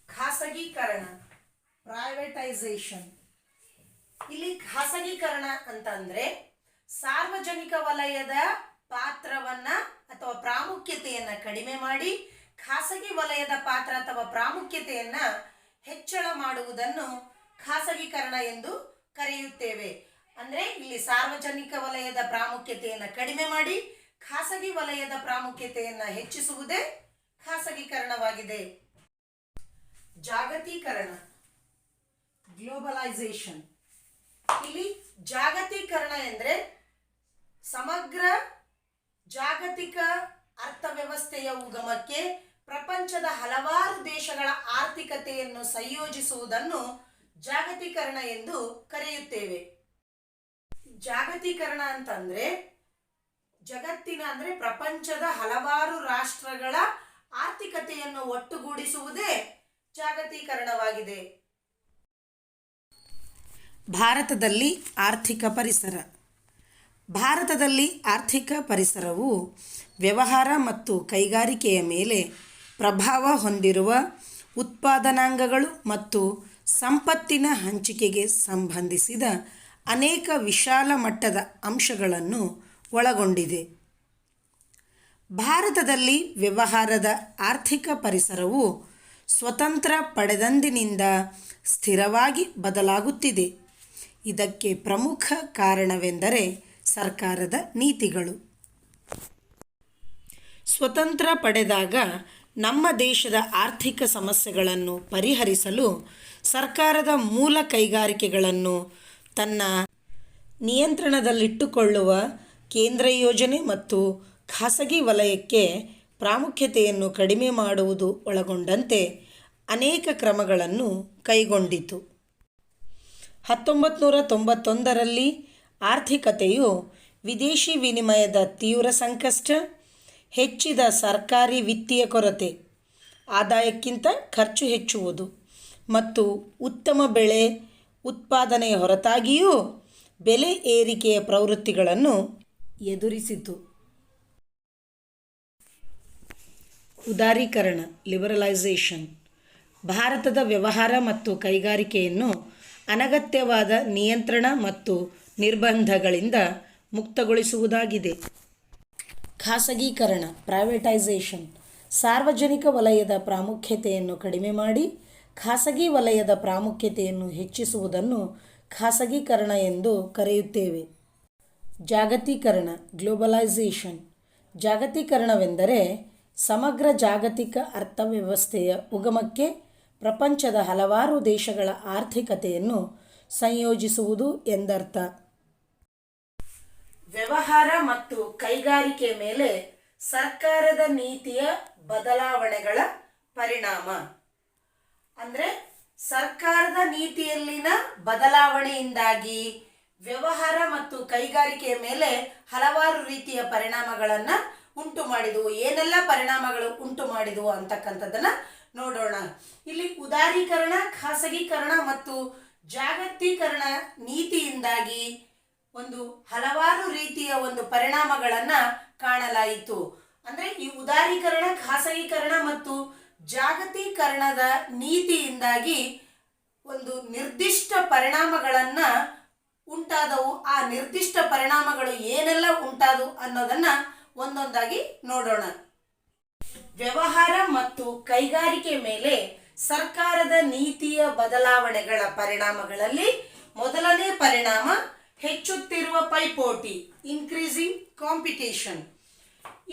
ಖಾಸಗೀಕರಣ, ಪ್ರೈವೇಟೈಸೇಷನ್. ಇಲ್ಲಿ ಖಾಸಗೀಕರಣ ಅಂತಂದ್ರೆ ಸಾರ್ವಜನಿಕ ವಲಯದ ಪಾತ್ರವನ್ನ ಅಥವಾ ಪ್ರಾಮುಖ್ಯತೆಯನ್ನ ಕಡಿಮೆ ಮಾಡಿ ಖಾಸಗಿ ವಲಯದ ಪಾತ್ರ ಅಥವಾ ಪ್ರಾಮುಖ್ಯತೆಯನ್ನ ಹೆಚ್ಚಳ ಮಾಡುವುದನ್ನು ಖಾಸಗೀಕರಣ ಎಂದು ಕರೆಯುತ್ತೇವೆ. ಅಂದ್ರೆ ಇಲ್ಲಿ ಸಾರ್ವಜನಿಕ ವಲಯದ ಪ್ರಾಮುಖ್ಯತೆಯನ್ನು ಕಡಿಮೆ ಮಾಡಿ ಖಾಸಗಿ ವಲಯದ ಪ್ರಾಮುಖ್ಯತೆಯನ್ನು ಹೆಚ್ಚಿಸುವುದೇ ಖಾಸಗೀಕರಣವಾಗಿದೆ. ಜಾಗತೀಕರಣ, ಗ್ಲೋಬಲೈಸೇಷನ್. ಇಲ್ಲಿ ಜಾಗತೀಕರಣ ಎಂದರೆ ಸಮಗ್ರ ಜಾಗತಿಕ ಅರ್ಥವ್ಯವಸ್ಥೆಯ ಉಗಮಕ್ಕೆ ಪ್ರಪಂಚದ ಹಲವಾರು ದೇಶಗಳ ಆರ್ಥಿಕತೆಯನ್ನು ಸಂಯೋಜಿಸುವುದನ್ನು ಜಾಗತೀಕರಣ ಎಂದು ಕರೆಯುತ್ತೇವೆ. ಜಾಗತೀಕರಣ ಅಂತಂದ್ರೆ ಜಗತ್ತಿನ ಅಂದ್ರೆ ಪ್ರಪಂಚದ ಹಲವಾರು ರಾಷ್ಟ್ರಗಳ ಆರ್ಥಿಕತೆಯನ್ನು ಒಟ್ಟುಗೂಡಿಸುವುದೇ ಜಾಗತೀಕರಣವಾಗಿದೆ. ಭಾರತದಲ್ಲಿ ಆರ್ಥಿಕ ಪರಿಸರ. ಭಾರತದಲ್ಲಿ ಆರ್ಥಿಕ ಪರಿಸರವು ವ್ಯವಹಾರ ಮತ್ತು ಕೈಗಾರಿಕೆಯ ಮೇಲೆ ಪ್ರಭಾವ ಹೊಂದಿರುವ ಉತ್ಪಾದನಾಂಗಗಳು ಮತ್ತು ಸಂಪತ್ತಿನ ಹಂಚಿಕೆಗೆ ಸಂಬಂಧಿಸಿದ ಅನೇಕ ವಿಶಾಲ ಮಟ್ಟದ ಅಂಶಗಳನ್ನು ಒಳಗೊಂಡಿದೆ. ಭಾರತದಲ್ಲಿ ವ್ಯವಹಾರದ ಆರ್ಥಿಕ ಪರಿಸರವು ಸ್ವತಂತ್ರ ಪಡೆದಂದಿನಿಂದ ಸ್ಥಿರವಾಗಿ ಬದಲಾಗುತ್ತಿದೆ. ಇದಕ್ಕೆ ಪ್ರಮುಖ ಕಾರಣವೆಂದರೆ ಸರ್ಕಾರದ ನೀತಿಗಳು. ಸ್ವತಂತ್ರ ಪಡೆದಾಗ ನಮ್ಮ ದೇಶದ ಆರ್ಥಿಕ ಸಮಸ್ಯೆಗಳನ್ನು ಪರಿಹರಿಸಲು ಸರ್ಕಾರದ ಮೂಲ ಕೈಗಾರಿಕೆಗಳನ್ನು ತನ್ನ ನಿಯಂತ್ರಣದಲ್ಲಿಟ್ಟುಕೊಳ್ಳುವ ಕೇಂದ್ರ ಯೋಜನೆ ಮತ್ತು ಖಾಸಗಿ ವಲಯಕ್ಕೆ ಪ್ರಾಮುಖ್ಯತೆಯನ್ನು ಕಡಿಮೆ ಮಾಡುವುದು ಒಳಗೊಂಡಂತೆ ಅನೇಕ ಕ್ರಮಗಳನ್ನು ಕೈಗೊಂಡಿತು. 1991ರಲ್ಲಿ ಆರ್ಥಿಕತೆಯು ವಿದೇಶಿ ವಿನಿಮಯದ ತೀವ್ರ ಸಂಕಷ್ಟ, ಹೆಚ್ಚಿದ ಸರ್ಕಾರಿ ವಿತ್ತೀಯ ಕೊರತೆ, ಆದಾಯಕ್ಕಿಂತ ಖರ್ಚು ಹೆಚ್ಚುವುದು ಮತ್ತು ಉತ್ತಮ ಬೆಳೆ ಉತ್ಪಾದನೆಯ ಹೊರತಾಗಿಯೂ ಬೆಲೆ ಏರಿಕೆಯ ಪ್ರವೃತ್ತಿಗಳನ್ನು ಎದುರಿಸಿತು. ಉದಾರೀಕರಣ, ಲಿಬರಲೈಸೇಷನ್. ಭಾರತದ ವ್ಯವಹಾರ ಮತ್ತು ಕೈಗಾರಿಕೆಯನ್ನು ಅನಗತ್ಯವಾದ ನಿಯಂತ್ರಣ ಮತ್ತು ನಿರ್ಬಂಧಗಳಿಂದ ಮುಕ್ತಗೊಳಿಸುವುದಾಗಿದೆ. ಖಾಸಗೀಕರಣ, ಪ್ರೈವೇಟೈಸೇಷನ್. ಸಾರ್ವಜನಿಕ ವಲಯದ ಪ್ರಾಮುಖ್ಯತೆಯನ್ನು ಕಡಿಮೆ ಮಾಡಿ ಖಾಸಗಿ ವಲಯದ ಪ್ರಾಮುಖ್ಯತೆಯನ್ನು ಹೆಚ್ಚಿಸುವುದನ್ನು ಖಾಸಗೀಕರಣ ಎಂದು ಕರೆಯುತ್ತೇವೆ. ಜಾಗತೀಕರಣ, ಗ್ಲೋಬಲೈಸೇಷನ್. ಜಾಗತೀಕರಣವೆಂದರೆ ಸಮಗ್ರ ಜಾಗತಿಕ ಅರ್ಥವ್ಯವಸ್ಥೆಯ ಉಗಮಕ್ಕೆ ಪ್ರಪಂಚದ ಹಲವಾರು ದೇಶಗಳ ಆರ್ಥಿಕತೆಯನ್ನು ಸಂಯೋಜಿಸುವುದು ಎಂದರ್ಥ. ವ್ಯವಹಾರ ಮತ್ತು ಕೈಗಾರಿಕೆ ಮೇಲೆ ಸರ್ಕಾರದ ನೀತಿಯ ಬದಲಾವಣೆಗಳ ಪರಿಣಾಮ. ಅಂದರೆ ಸರ್ಕಾರದ ನೀತಿಯಲ್ಲಿನ ಬದಲಾವಣೆಯಿಂದಾಗಿ ವ್ಯವಹಾರ ಮತ್ತು ಕೈಗಾರಿಕೆಯ ಮೇಲೆ ಹಲವಾರು ರೀತಿಯ ಪರಿಣಾಮಗಳನ್ನು ಉಂಟು ಮಾಡಿದವು. ಏನೆಲ್ಲ ಪರಿಣಾಮಗಳು ಉಂಟು ಮಾಡಿದವು ಅಂತಕ್ಕಂಥದ್ದನ್ನ ನೋಡೋಣ. ಇಲ್ಲಿ ಉದಾರೀಕರಣ, ಖಾಸಗೀಕರಣ ಮತ್ತು ಜಾಗತೀಕರಣ ನೀತಿಯಿಂದಾಗಿ ಒಂದು ಹಲವಾರು ರೀತಿಯ ಒಂದು ಪರಿಣಾಮಗಳನ್ನು ಕಾಣಲಾಯಿತು. ಅಂದರೆ ಈ ಉದಾರೀಕರಣ, ಖಾಸಗೀಕರಣ ಮತ್ತು ಜಾಗತೀಕರಣದ ನೀತಿಯಿಂದಾಗಿ ಒಂದು ನಿರ್ದಿಷ್ಟ ಪರಿಣಾಮಗಳನ್ನು ಉಂಟಾದವು. ಆ ನಿರ್ದಿಷ್ಟ ಪರಿಣಾಮಗಳು ಏನೆಲ್ಲ ಉಂಟಾದವು ಅನ್ನೋದನ್ನ ಒಂದೊಂದಾಗಿ ನೋಡೋಣ. ವ್ಯವಹಾರ ಮತ್ತು ಕೈಗಾರಿಕೆ ಮೇಲೆ ಸರ್ಕಾರದ ನೀತಿಯ ಬದಲಾವಣೆಗಳ ಪರಿಣಾಮಗಳಲ್ಲಿ ಮೊದಲನೇ ಪರಿಣಾಮ ಹೆಚ್ಚುತ್ತಿರುವ ಪೈಪೋಟಿ, ಇನ್ಕ್ರೀಸಿಂಗ್ ಕಾಂಪಿಟೇಷನ್.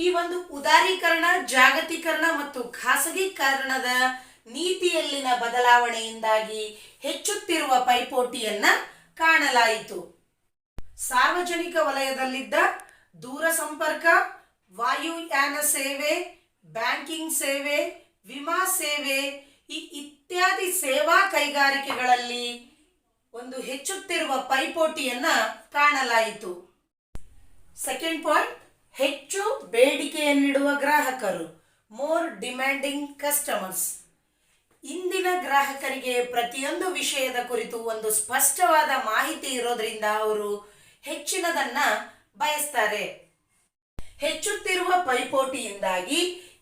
ಈ ಒಂದು ಉದಾರೀಕರಣ, ಜಾಗತೀಕರಣ ಮತ್ತು ಖಾಸಗೀಕರಣದ ನೀತಿಯಲ್ಲಿನ ಬದಲಾವಣೆಯಿಂದಾಗಿ ಹೆಚ್ಚುತ್ತಿರುವ ಪೈಪೋಟಿಯನ್ನ ಕಾಣಲಾಯಿತು. ಸಾರ್ವಜನಿಕ ವಲಯದಲ್ಲಿದ್ದ ದೂರ ಸಂಪರ್ಕ, ವಾಯುಯಾನ ಸೇವೆ, ಬ್ಯಾಂಕಿಂಗ್ ಸೇವೆ, ವಿಮಾ ಸೇವೆ ಇತ್ಯಾದಿ ಸೇವಾ ಕೈಗಾರಿಕೆಗಳಲ್ಲಿ ಒಂದು ಹೆಚ್ಚುತ್ತಿರುವ ಪೈಪೋಟಿಯನ್ನ ಕಾಣಲಾಯಿತು. ಸೆಕೆಂಡ್ ಪಾಯಿಂಟ್, ಹೆಚ್ಚು ಬೇಡಿಕೆಯನ್ನಿಡುವ ಗ್ರಾಹಕರು, ಮೋರ್ ಡಿಮ್ಯಾಂಡಿಂಗ್ ಕಸ್ಟಮರ್ಸ್. ಇಂದಿನ ಗ್ರಾಹಕರಿಗೆ ಪ್ರತಿಯೊಂದು ವಿಷಯದ ಕುರಿತು ಒಂದು ಸ್ಪಷ್ಟವಾದ ಮಾಹಿತಿ ಇರೋದ್ರಿಂದ ಅವರು ಹೆಚ್ಚಿನದನ್ನ ಬಯಸ್ತಾರೆ. ಹೆಚ್ಚುತ್ತಿರುವ ಪೈಪೋಟಿಯಿಂದಾಗಿ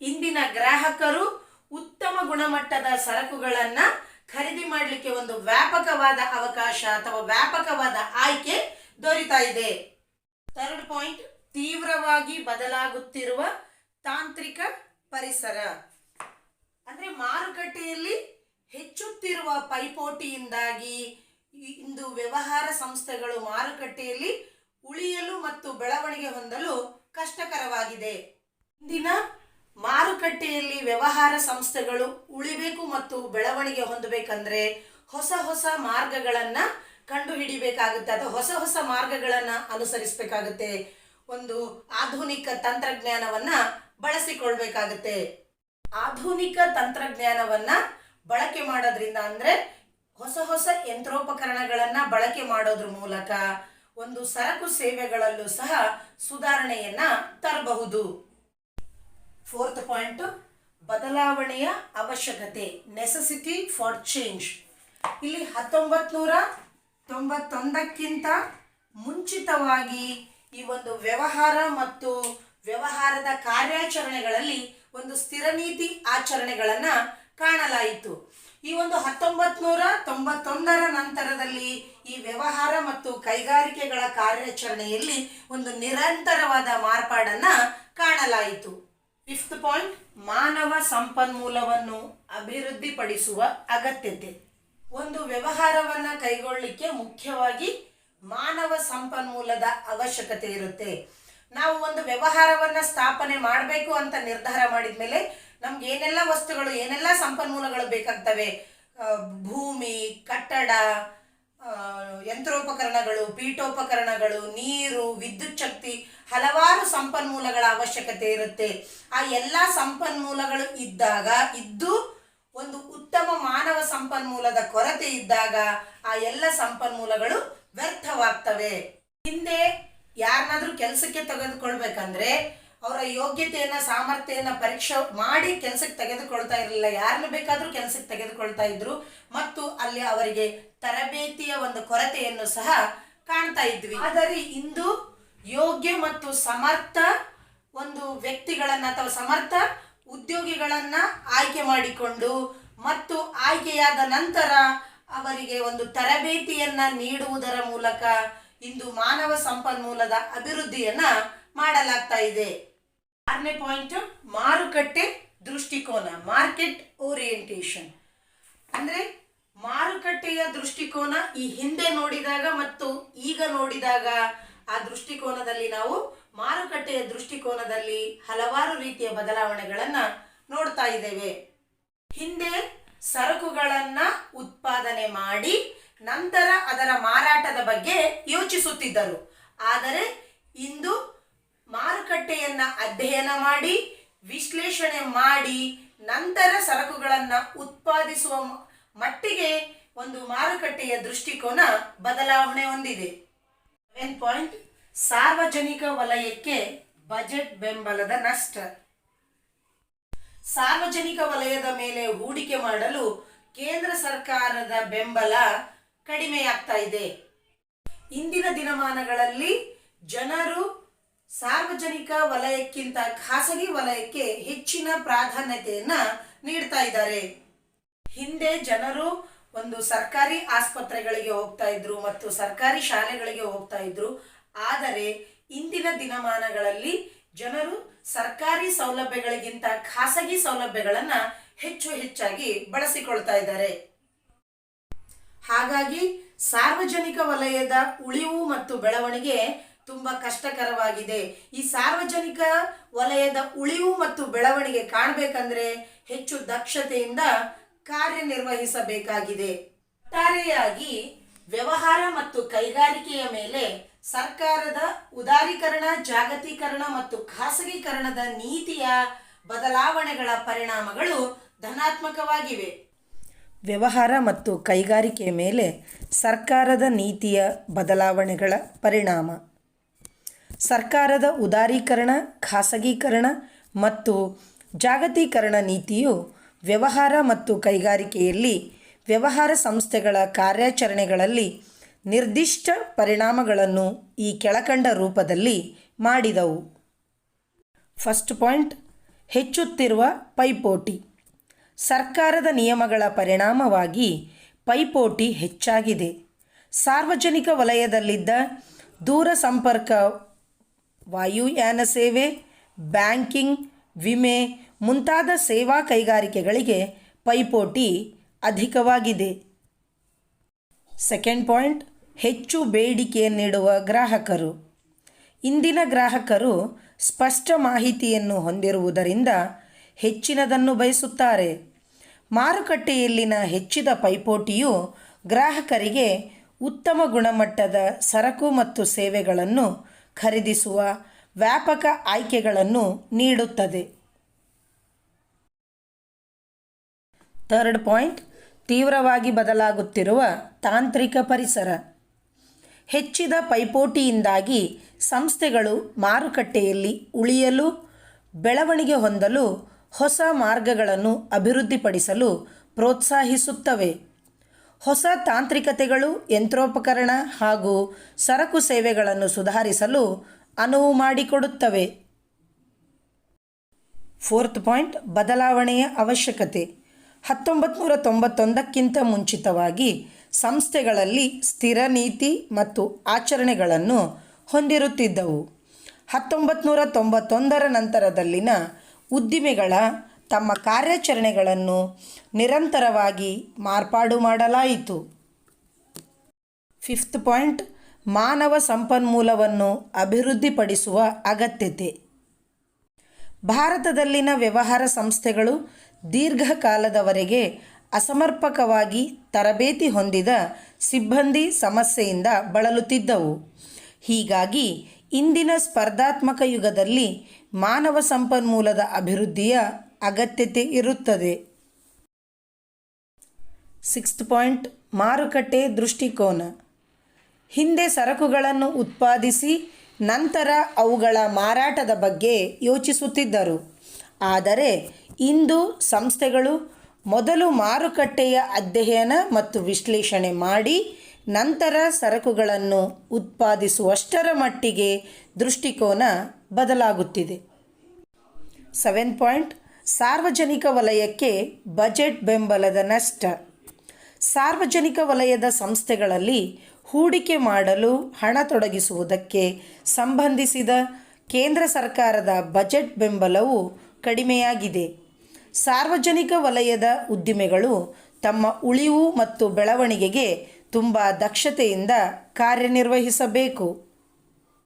ಇಂದಿನ ಗ್ರಾಹಕರು ಉತ್ತಮ ಗುಣಮಟ್ಟದ ಸರಕುಗಳನ್ನು ಖರೀದಿ ಮಾಡಲಿಕ್ಕೆ ಒಂದು ವ್ಯಾಪಕವಾದ ಅವಕಾಶ ಅಥವಾ ವ್ಯಾಪಕವಾದ ಆಯ್ಕೆ ದೊರೀತಾ ಇದೆ. ಥರ್ಡ್ ಪಾಯಿಂಟ್, ತೀವ್ರವಾಗಿ ಬದಲಾಗುತ್ತಿರುವ ತಾಂತ್ರಿಕ ಪರಿಸರ. ಅಂದ್ರೆ ಮಾರುಕಟ್ಟೆಯಲ್ಲಿ ಹೆಚ್ಚುತ್ತಿರುವ ಪೈಪೋಟಿಯಿಂದಾಗಿ ಇಂದು ವ್ಯವಹಾರ ಸಂಸ್ಥೆಗಳು ಮಾರುಕಟ್ಟೆಯಲ್ಲಿ ಉಳಿಯಲು ಮತ್ತು ಬೆಳವಣಿಗೆ ಹೊಂದಲು ಕಷ್ಟಕರವಾಗಿದೆ. ಇಂದಿನ ಮಾರುಕಟ್ಟೆಯಲ್ಲಿ ವ್ಯವಹಾರ ಸಂಸ್ಥೆಗಳು ಉಳಿಬೇಕು ಮತ್ತು ಬೆಳವಣಿಗೆ ಹೊಂದಬೇಕಂದ್ರೆ ಹೊಸ ಹೊಸ ಮಾರ್ಗಗಳನ್ನು ಕಂಡುಹಿಡಿಬೇಕಾಗುತ್ತೆ ಅಥವಾ ಹೊಸ ಹೊಸ ಮಾರ್ಗಗಳನ್ನು ಅನುಸರಿಸಬೇಕಾಗುತ್ತೆ. ಒಂದು ಆಧುನಿಕ ತಂತ್ರಜ್ಞಾನವನ್ನ ಬಳಸಿಕೊಳ್ಬೇಕಾಗುತ್ತೆ. ಆಧುನಿಕ ತಂತ್ರಜ್ಞಾನವನ್ನ ಬಳಕೆ ಮಾಡೋದ್ರಿಂದ ಅಂದ್ರೆ ಹೊಸ ಹೊಸ ಯಂತ್ರೋಪಕರಣಗಳನ್ನ ಬಳಕೆ ಮಾಡೋದ್ರ ಮೂಲಕ ಒಂದು ಸರಕು ಸೇವೆಗಳಲ್ಲೂ ಸಹ ಸುಧಾರಣೆಯನ್ನ ತರಬಹುದು. ಫೋರ್ತ್ ಪಾಯಿಂಟ್, ಬದಲಾವಣೆಯ ಅವಶ್ಯಕತೆ, ನೆಸೆಸಿಟಿ ಫಾರ್ ಚೇಂಜ್. ಇಲ್ಲಿ 1991ಕ್ಕಿಂತ ಮುಂಚಿತವಾಗಿ ಈ ಒಂದು ವ್ಯವಹಾರ ಮತ್ತು ವ್ಯವಹಾರದ ಕಾರ್ಯಾಚರಣೆಗಳಲ್ಲಿ ಒಂದು ಸ್ಥಿರ ನೀತಿ ಆಚರಣೆಗಳನ್ನು ಕಾಣಲಾಯಿತು. ಈ ಒಂದು 1991ರ ನಂತರದಲ್ಲಿ ಈ ವ್ಯವಹಾರ ಮತ್ತು ಕೈಗಾರಿಕೆಗಳ ಕಾರ್ಯಾಚರಣೆಯಲ್ಲಿ ಒಂದು ನಿರಂತರವಾದ ಮಾರ್ಪಾಡನ್ನು ಕಾಣಲಾಯಿತು. ಫಿಫ್ತ್ ಪಾಯಿಂಟ್, ಮಾನವ ಸಂಪನ್ಮೂಲವನ್ನು ಅಭಿವೃದ್ಧಿಪಡಿಸುವ ಅಗತ್ಯತೆ. ಒಂದು ವ್ಯವಹಾರವನ್ನು ಕೈಗೊಳ್ಳಲಿಕ್ಕೆ ಮುಖ್ಯವಾಗಿ ಮಾನವ ಸಂಪನ್ಮೂಲದ ಅವಶ್ಯಕತೆ ಇರುತ್ತೆ. ನಾವು ಒಂದು ವ್ಯವಹಾರವನ್ನು ಸ್ಥಾಪನೆ ಮಾಡಬೇಕು ಅಂತ ನಿರ್ಧಾರ ಮಾಡಿದ ಮೇಲೆ ನಮ್ಗೆ ಏನೆಲ್ಲ ವಸ್ತುಗಳು, ಏನೆಲ್ಲ ಸಂಪನ್ಮೂಲಗಳು ಬೇಕಾಗ್ತವೆ, ಭೂಮಿ, ಕಟ್ಟಡ, ಯಂತ್ರೋಪಕರಣಗಳು, ಪೀಠೋಪಕರಣಗಳು, ನೀರು, ವಿದ್ಯುತ್ ಶಕ್ತಿ, ಹಲವಾರು ಸಂಪನ್ಮೂಲಗಳ ಅವಶ್ಯಕತೆ ಇರುತ್ತೆ. ಆ ಎಲ್ಲ ಸಂಪನ್ಮೂಲಗಳು ಇದ್ದು ಒಂದು ಉತ್ತಮ ಮಾನವ ಸಂಪನ್ಮೂಲದ ಕೊರತೆ ಇದ್ದಾಗ ಆ ಎಲ್ಲ ಸಂಪನ್ಮೂಲಗಳು ವ್ಯರ್ಥವಾಗ್ತವೆ. ಹಿಂದೆ ಯಾರನ್ನಾದ್ರೂ ಕೆಲಸಕ್ಕೆ ತೆಗೆದುಕೊಳ್ಬೇಕಂದ್ರೆ ಅವರ ಯೋಗ್ಯತೆಯನ್ನ, ಸಾಮರ್ಥ್ಯನ ಪರೀಕ್ಷೆ ಮಾಡಿ ಕೆಲಸಕ್ಕೆ ತೆಗೆದುಕೊಳ್ತಾ ಇರಲಿಲ್ಲ. ಯಾರನ್ನು ಬೇಕಾದ್ರೂ ಕೆಲಸಕ್ಕೆ ತೆಗೆದುಕೊಳ್ತಾ ಇದ್ರು ಮತ್ತು ಅಲ್ಲಿ ಅವರಿಗೆ ತರಬೇತಿಯ ಒಂದು ಕೊರತೆಯನ್ನು ಸಹ ಕಾಣ್ತಾ ಇದ್ವಿ. ಆದರೆ ಇಂದು ಯೋಗ್ಯ ಮತ್ತು ಸಮರ್ಥ ಒಂದು ವ್ಯಕ್ತಿಗಳನ್ನ ಅಥವಾ ಸಮರ್ಥ ಉದ್ಯೋಗಿಗಳನ್ನ ಆಯ್ಕೆ ಮಾಡಿಕೊಂಡು ಮತ್ತು ಆಯ್ಕೆಯಾದ ನಂತರ ಅವರಿಗೆ ಒಂದು ತರಬೇತಿಯನ್ನ ನೀಡುವುದರ ಮೂಲಕ ಇಂದು ಮಾನವ ಸಂಪನ್ಮೂಲದ ಅಭಿವೃದ್ಧಿಯನ್ನ ಮಾಡಲಾಗ್ತಾ ಇದೆ. 6ನೇ ಪಾಯಿಂಟ್, ಮಾರುಕಟ್ಟೆ ದೃಷ್ಟಿಕೋನ, ಮಾರ್ಕೆಟ್ ಓರಿಯೆಂಟೇಷನ್. ಅಂದ್ರೆ ಮಾರುಕಟ್ಟೆಯ ದೃಷ್ಟಿಕೋನ ಈ ಹಿಂದೆ ನೋಡಿದಾಗ ಮತ್ತು ಈಗ ನೋಡಿದಾಗ ಆ ದೃಷ್ಟಿಕೋನದಲ್ಲಿ ನಾವು ಮಾರುಕಟ್ಟೆಯ ದೃಷ್ಟಿಕೋನದಲ್ಲಿ ಹಲವಾರು ರೀತಿಯ ಬದಲಾವಣೆಗಳನ್ನ ನೋಡ್ತಾ ಇದ್ದೇವೆ. ಹಿಂದೆ ಸರಕುಗಳನ್ನ ಉತ್ಪಾದನೆ ಮಾಡಿ ನಂತರ ಅದರ ಮಾರಾಟದ ಬಗ್ಗೆ ಯೋಚಿಸುತ್ತಿದ್ದರು. ಆದರೆ ಇಂದು ಮಾರುಕಟ್ಟೆಯನ್ನ ಅಧ್ಯಯನ ಮಾಡಿ, ವಿಶ್ಲೇಷಣೆ ಮಾಡಿ ನಂತರ ಸರಕುಗಳನ್ನ ಉತ್ಪಾದಿಸುವ ಮಟ್ಟಿಗೆ ಒಂದು ಮಾರುಕಟ್ಟೆಯ ದೃಷ್ಟಿಕೋನ ಬದಲಾವಣೆ ಹೊಂದಿದೆ. 7 ಪಾಯಿಂಟ್, ಸಾರ್ವಜನಿಕ ವಲಯಕ್ಕೆ ಬಜೆಟ್ ಬೆಂಬಲದ ನಷ್ಟ. ಸಾರ್ವಜನಿಕ ವಲಯದ ಮೇಲೆ ಹೂಡಿಕೆ ಮಾಡಲು ಕೇಂದ್ರ ಸರ್ಕಾರದ ಬೆಂಬಲ ಕಡಿಮೆಯಾಗ್ತಾ ಇದೆ. ಇಂದಿನ ದಿನಮಾನಗಳಲ್ಲಿ ಜನರು ಸಾರ್ವಜನಿಕ ವಲಯಕ್ಕಿಂತ ಖಾಸಗಿ ವಲಯಕ್ಕೆ ಹೆಚ್ಚಿನ ಪ್ರಾಧಾನ್ಯತೆಯನ್ನ ನೀಡ್ತಾ ಇದ್ದಾರೆ. ಹಿಂದೆ ಜನರು ಒಂದು ಸರ್ಕಾರಿ ಆಸ್ಪತ್ರೆಗಳಿಗೆ ಹೋಗ್ತಾ ಇದ್ರು ಮತ್ತು ಸರ್ಕಾರಿ ಶಾಲೆಗಳಿಗೆ ಹೋಗ್ತಾ ಇದ್ರು. ಆದರೆ ಇಂದಿನ ದಿನಮಾನಗಳಲ್ಲಿ ಜನರು ಸರ್ಕಾರಿ ಸೌಲಭ್ಯಗಳಿಗಿಂತ ಖಾಸಗಿ ಸೌಲಭ್ಯಗಳನ್ನ ಹೆಚ್ಚಾಗಿ ಬಳಸಿಕೊಳ್ತಾ ಇದ್ದಾರೆ. ಹಾಗಾಗಿ ಸಾರ್ವಜನಿಕ ವಲಯದ ಉಳಿವು ಮತ್ತು ಬೆಳವಣಿಗೆ ತುಂಬಾ ಕಷ್ಟಕರವಾಗಿದೆ. ಈ ಸಾರ್ವಜನಿಕ ವಲಯದ ಉಳಿವು ಮತ್ತು ಬೆಳವಣಿಗೆ ಕಾಣಬೇಕಂದ್ರೆ ಹೆಚ್ಚು ದಕ್ಷತೆಯಿಂದ ಕಾರ್ಯನಿರ್ವಹಿಸಬೇಕಾಗಿದೆ. ಒಟ್ಟಾರೆಯಾಗಿ ವ್ಯವಹಾರ ಮತ್ತು ಕೈಗಾರಿಕೆಯ ಮೇಲೆ ಸರ್ಕಾರದ ಉದಾರೀಕರಣ, ಜಾಗತೀಕರಣ ಮತ್ತು ಖಾಸಗೀಕರಣದ ನೀತಿಯ ಬದಲಾವಣೆಗಳ ಪರಿಣಾಮಗಳು ಧನಾತ್ಮಕವಾಗಿವೆ. ವ್ಯವಹಾರ ಮತ್ತು ಕೈಗಾರಿಕೆಯ ಮೇಲೆ ಸರ್ಕಾರದ ನೀತಿಯ ಬದಲಾವಣೆಗಳ ಪರಿಣಾಮ. ಸರ್ಕಾರದ ಉದಾರೀಕರಣ, ಖಾಸಗೀಕರಣ ಮತ್ತು ಜಾಗತೀಕರಣ ನೀತಿಯು ವ್ಯವಹಾರ ಮತ್ತು ಕೈಗಾರಿಕೆಯಲ್ಲಿ ವ್ಯವಹಾರ ಸಂಸ್ಥೆಗಳ ಕಾರ್ಯಾಚರಣೆಗಳಲ್ಲಿ ನಿರ್ದಿಷ್ಟ ಪರಿಣಾಮಗಳನ್ನು ಈ ಕೆಳಕಂಡ ರೂಪದಲ್ಲಿ ಮಾಡಿದವು. ಫಸ್ಟ್ ಪಾಯಿಂಟ್, ಹೆಚ್ಚುತ್ತಿರುವ ಪೈಪೋಟಿ. ಸರ್ಕಾರದ ನಿಯಮಗಳ ಪರಿಣಾಮವಾಗಿ ಪೈಪೋಟಿ ಹೆಚ್ಚಾಗಿದೆ. ಸಾರ್ವಜನಿಕ ವಲಯದಲ್ಲಿದ್ದ ದೂರ ಸಂಪರ್ಕ, ವಾಯುಯಾನ ಸೇವೆ, ಬ್ಯಾಂಕಿಂಗ್, ವಿಮೆ ಮುಂತಾದ ಸೇವಾ ಕೈಗಾರಿಕೆಗಳಿಗೆ ಪೈಪೋಟಿ ಅಧಿಕವಾಗಿದೆ. ಸೆಕೆಂಡ್ ಪಾಯಿಂಟ್, ಹೆಚ್ಚು ಬೇಡಿಕೆ ನೀಡುವ ಗ್ರಾಹಕರು. ಇಂದಿನ ಗ್ರಾಹಕರು ಸ್ಪಷ್ಟ ಮಾಹಿತಿಯನ್ನು ಹೊಂದಿರುವುದರಿಂದ ಹೆಚ್ಚಿನದನ್ನು ಬಯಸುತ್ತಾರೆ. ಮಾರುಕಟ್ಟೆಯಲ್ಲಿನ ಹೆಚ್ಚಿದ ಪೈಪೋಟಿಯು ಗ್ರಾಹಕರಿಗೆ ಉತ್ತಮ ಗುಣಮಟ್ಟದ ಸರಕು ಮತ್ತು ಸೇವೆಗಳನ್ನು ಖರೀದಿಸುವ ವ್ಯಾಪಕ ಆಯ್ಕೆಗಳನ್ನು ನೀಡುತ್ತದೆ. ಥರ್ಡ್ ಪಾಯಿಂಟ್, ತೀವ್ರವಾಗಿ ಬದಲಾಗುತ್ತಿರುವ ತಾಂತ್ರಿಕ ಪರಿಸರ. ಹೆಚ್ಚಿದ ಪೈಪೋಟಿಯಿಂದಾಗಿ ಸಂಸ್ಥೆಗಳು ಮಾರುಕಟ್ಟೆಯಲ್ಲಿ ಉಳಿಯಲು, ಬೆಳವಣಿಗೆ ಹೊಂದಲು ಹೊಸ ಮಾರ್ಗಗಳನ್ನು ಅಭಿವೃದ್ಧಿಪಡಿಸಲು ಪ್ರೋತ್ಸಾಹಿಸುತ್ತವೆ. ಹೊಸ ತಾಂತ್ರಿಕತೆಗಳು ಯಂತ್ರೋಪಕರಣ ಹಾಗೂ ಸರಕು ಸೇವೆಗಳನ್ನು ಸುಧಾರಿಸಲು ಅನುವು ಮಾಡಿಕೊಡುತ್ತವೆ. ಫೋರ್ತ್ ಪಾಯಿಂಟ್, ಬದಲಾವಣೆಯ ಅವಶ್ಯಕತೆ. 1991ಕ್ಕಿಂತ ಮುಂಚಿತವಾಗಿ ಸಂಸ್ಥೆಗಳಲ್ಲಿ ಸ್ಥಿರ ನೀತಿ ಮತ್ತು ಆಚರಣೆಗಳನ್ನು ಹೊಂದಿರುತ್ತಿದ್ದವು. 1991ರ ನಂತರದಲ್ಲಿನ ಉದ್ದಿಮೆಗಳ ತಮ್ಮ ಕಾರ್ಯಾಚರಣೆಗಳನ್ನು ನಿರಂತರವಾಗಿ ಮಾರ್ಪಾಡು ಮಾಡಲಾಯಿತು. ಫಿಫ್ತ್ ಪಾಯಿಂಟ್, ಮಾನವ ಸಂಪನ್ಮೂಲವನ್ನು ಅಭಿವೃದ್ಧಿಪಡಿಸುವ ಅಗತ್ಯತೆ. ಭಾರತದಲ್ಲಿನ ವ್ಯವಹಾರ ಸಂಸ್ಥೆಗಳು ದೀರ್ಘಕಾಲದವರೆಗೆ ಅಸಮರ್ಪಕವಾಗಿ ತರಬೇತಿ ಹೊಂದಿದ ಸಿಬ್ಬಂದಿ ಸಮಸ್ಯೆಯಿಂದ ಬಳಲುತ್ತಿದ್ದವು. ಹೀಗಾಗಿ ಇಂದಿನ ಸ್ಪರ್ಧಾತ್ಮಕ ಯುಗದಲ್ಲಿ ಮಾನವ ಸಂಪನ್ಮೂಲದ ಅಭಿವೃದ್ಧಿಯ ಅಗತ್ಯತೆ ಇರುತ್ತದೆ. ಸಿಕ್ಸ್ತ್ ಪಾಯಿಂಟ್, ಮಾರುಕಟ್ಟೆ ದೃಷ್ಟಿಕೋನ. ಹಿಂದೆ ಸರಕುಗಳನ್ನು ಉತ್ಪಾದಿಸಿ ನಂತರ ಅವುಗಳ ಮಾರಾಟದ ಬಗ್ಗೆ ಯೋಚಿಸುತ್ತಿದ್ದರು. ಆದರೆ ಇಂದು ಸಂಸ್ಥೆಗಳು ಮೊದಲು ಮಾರುಕಟ್ಟೆಯ ಅಧ್ಯಯನ ಮತ್ತು ವಿಶ್ಲೇಷಣೆ ಮಾಡಿ ನಂತರ ಸರಕುಗಳನ್ನು ಉತ್ಪಾದಿಸುವಷ್ಟರ ಮಟ್ಟಿಗೆ ದೃಷ್ಟಿಕೋನ ಬದಲಾಗುತ್ತಿದೆ. ಸೆವೆಂತ್ ಪಾಯಿಂಟ್, ಸಾರ್ವಜನಿಕ ವಲಯಕ್ಕೆ ಬಜೆಟ್ ಬೆಂಬಲದ ನಷ್ಟ. ಸಾರ್ವಜನಿಕ ವಲಯದ ಸಂಸ್ಥೆಗಳಲ್ಲಿ ಹೂಡಿಕೆ ಮಾಡಲು ಹಣ ತೊಡಗಿಸುವುದಕ್ಕೆ ಸಂಬಂಧಿಸಿದ ಕೇಂದ್ರ ಸರ್ಕಾರದ ಬಜೆಟ್ ಬೆಂಬಲವು ಕಡಿಮೆಯಾಗಿದೆ. ಸಾರ್ವಜನಿಕ ವಲಯದ ಉದ್ದಿಮೆಗಳು ತಮ್ಮ ಉಳಿವು ಮತ್ತು ಬೆಳವಣಿಗೆಗೆ ತುಂಬ ದಕ್ಷತೆಯಿಂದ ಕಾರ್ಯನಿರ್ವಹಿಸಬೇಕು.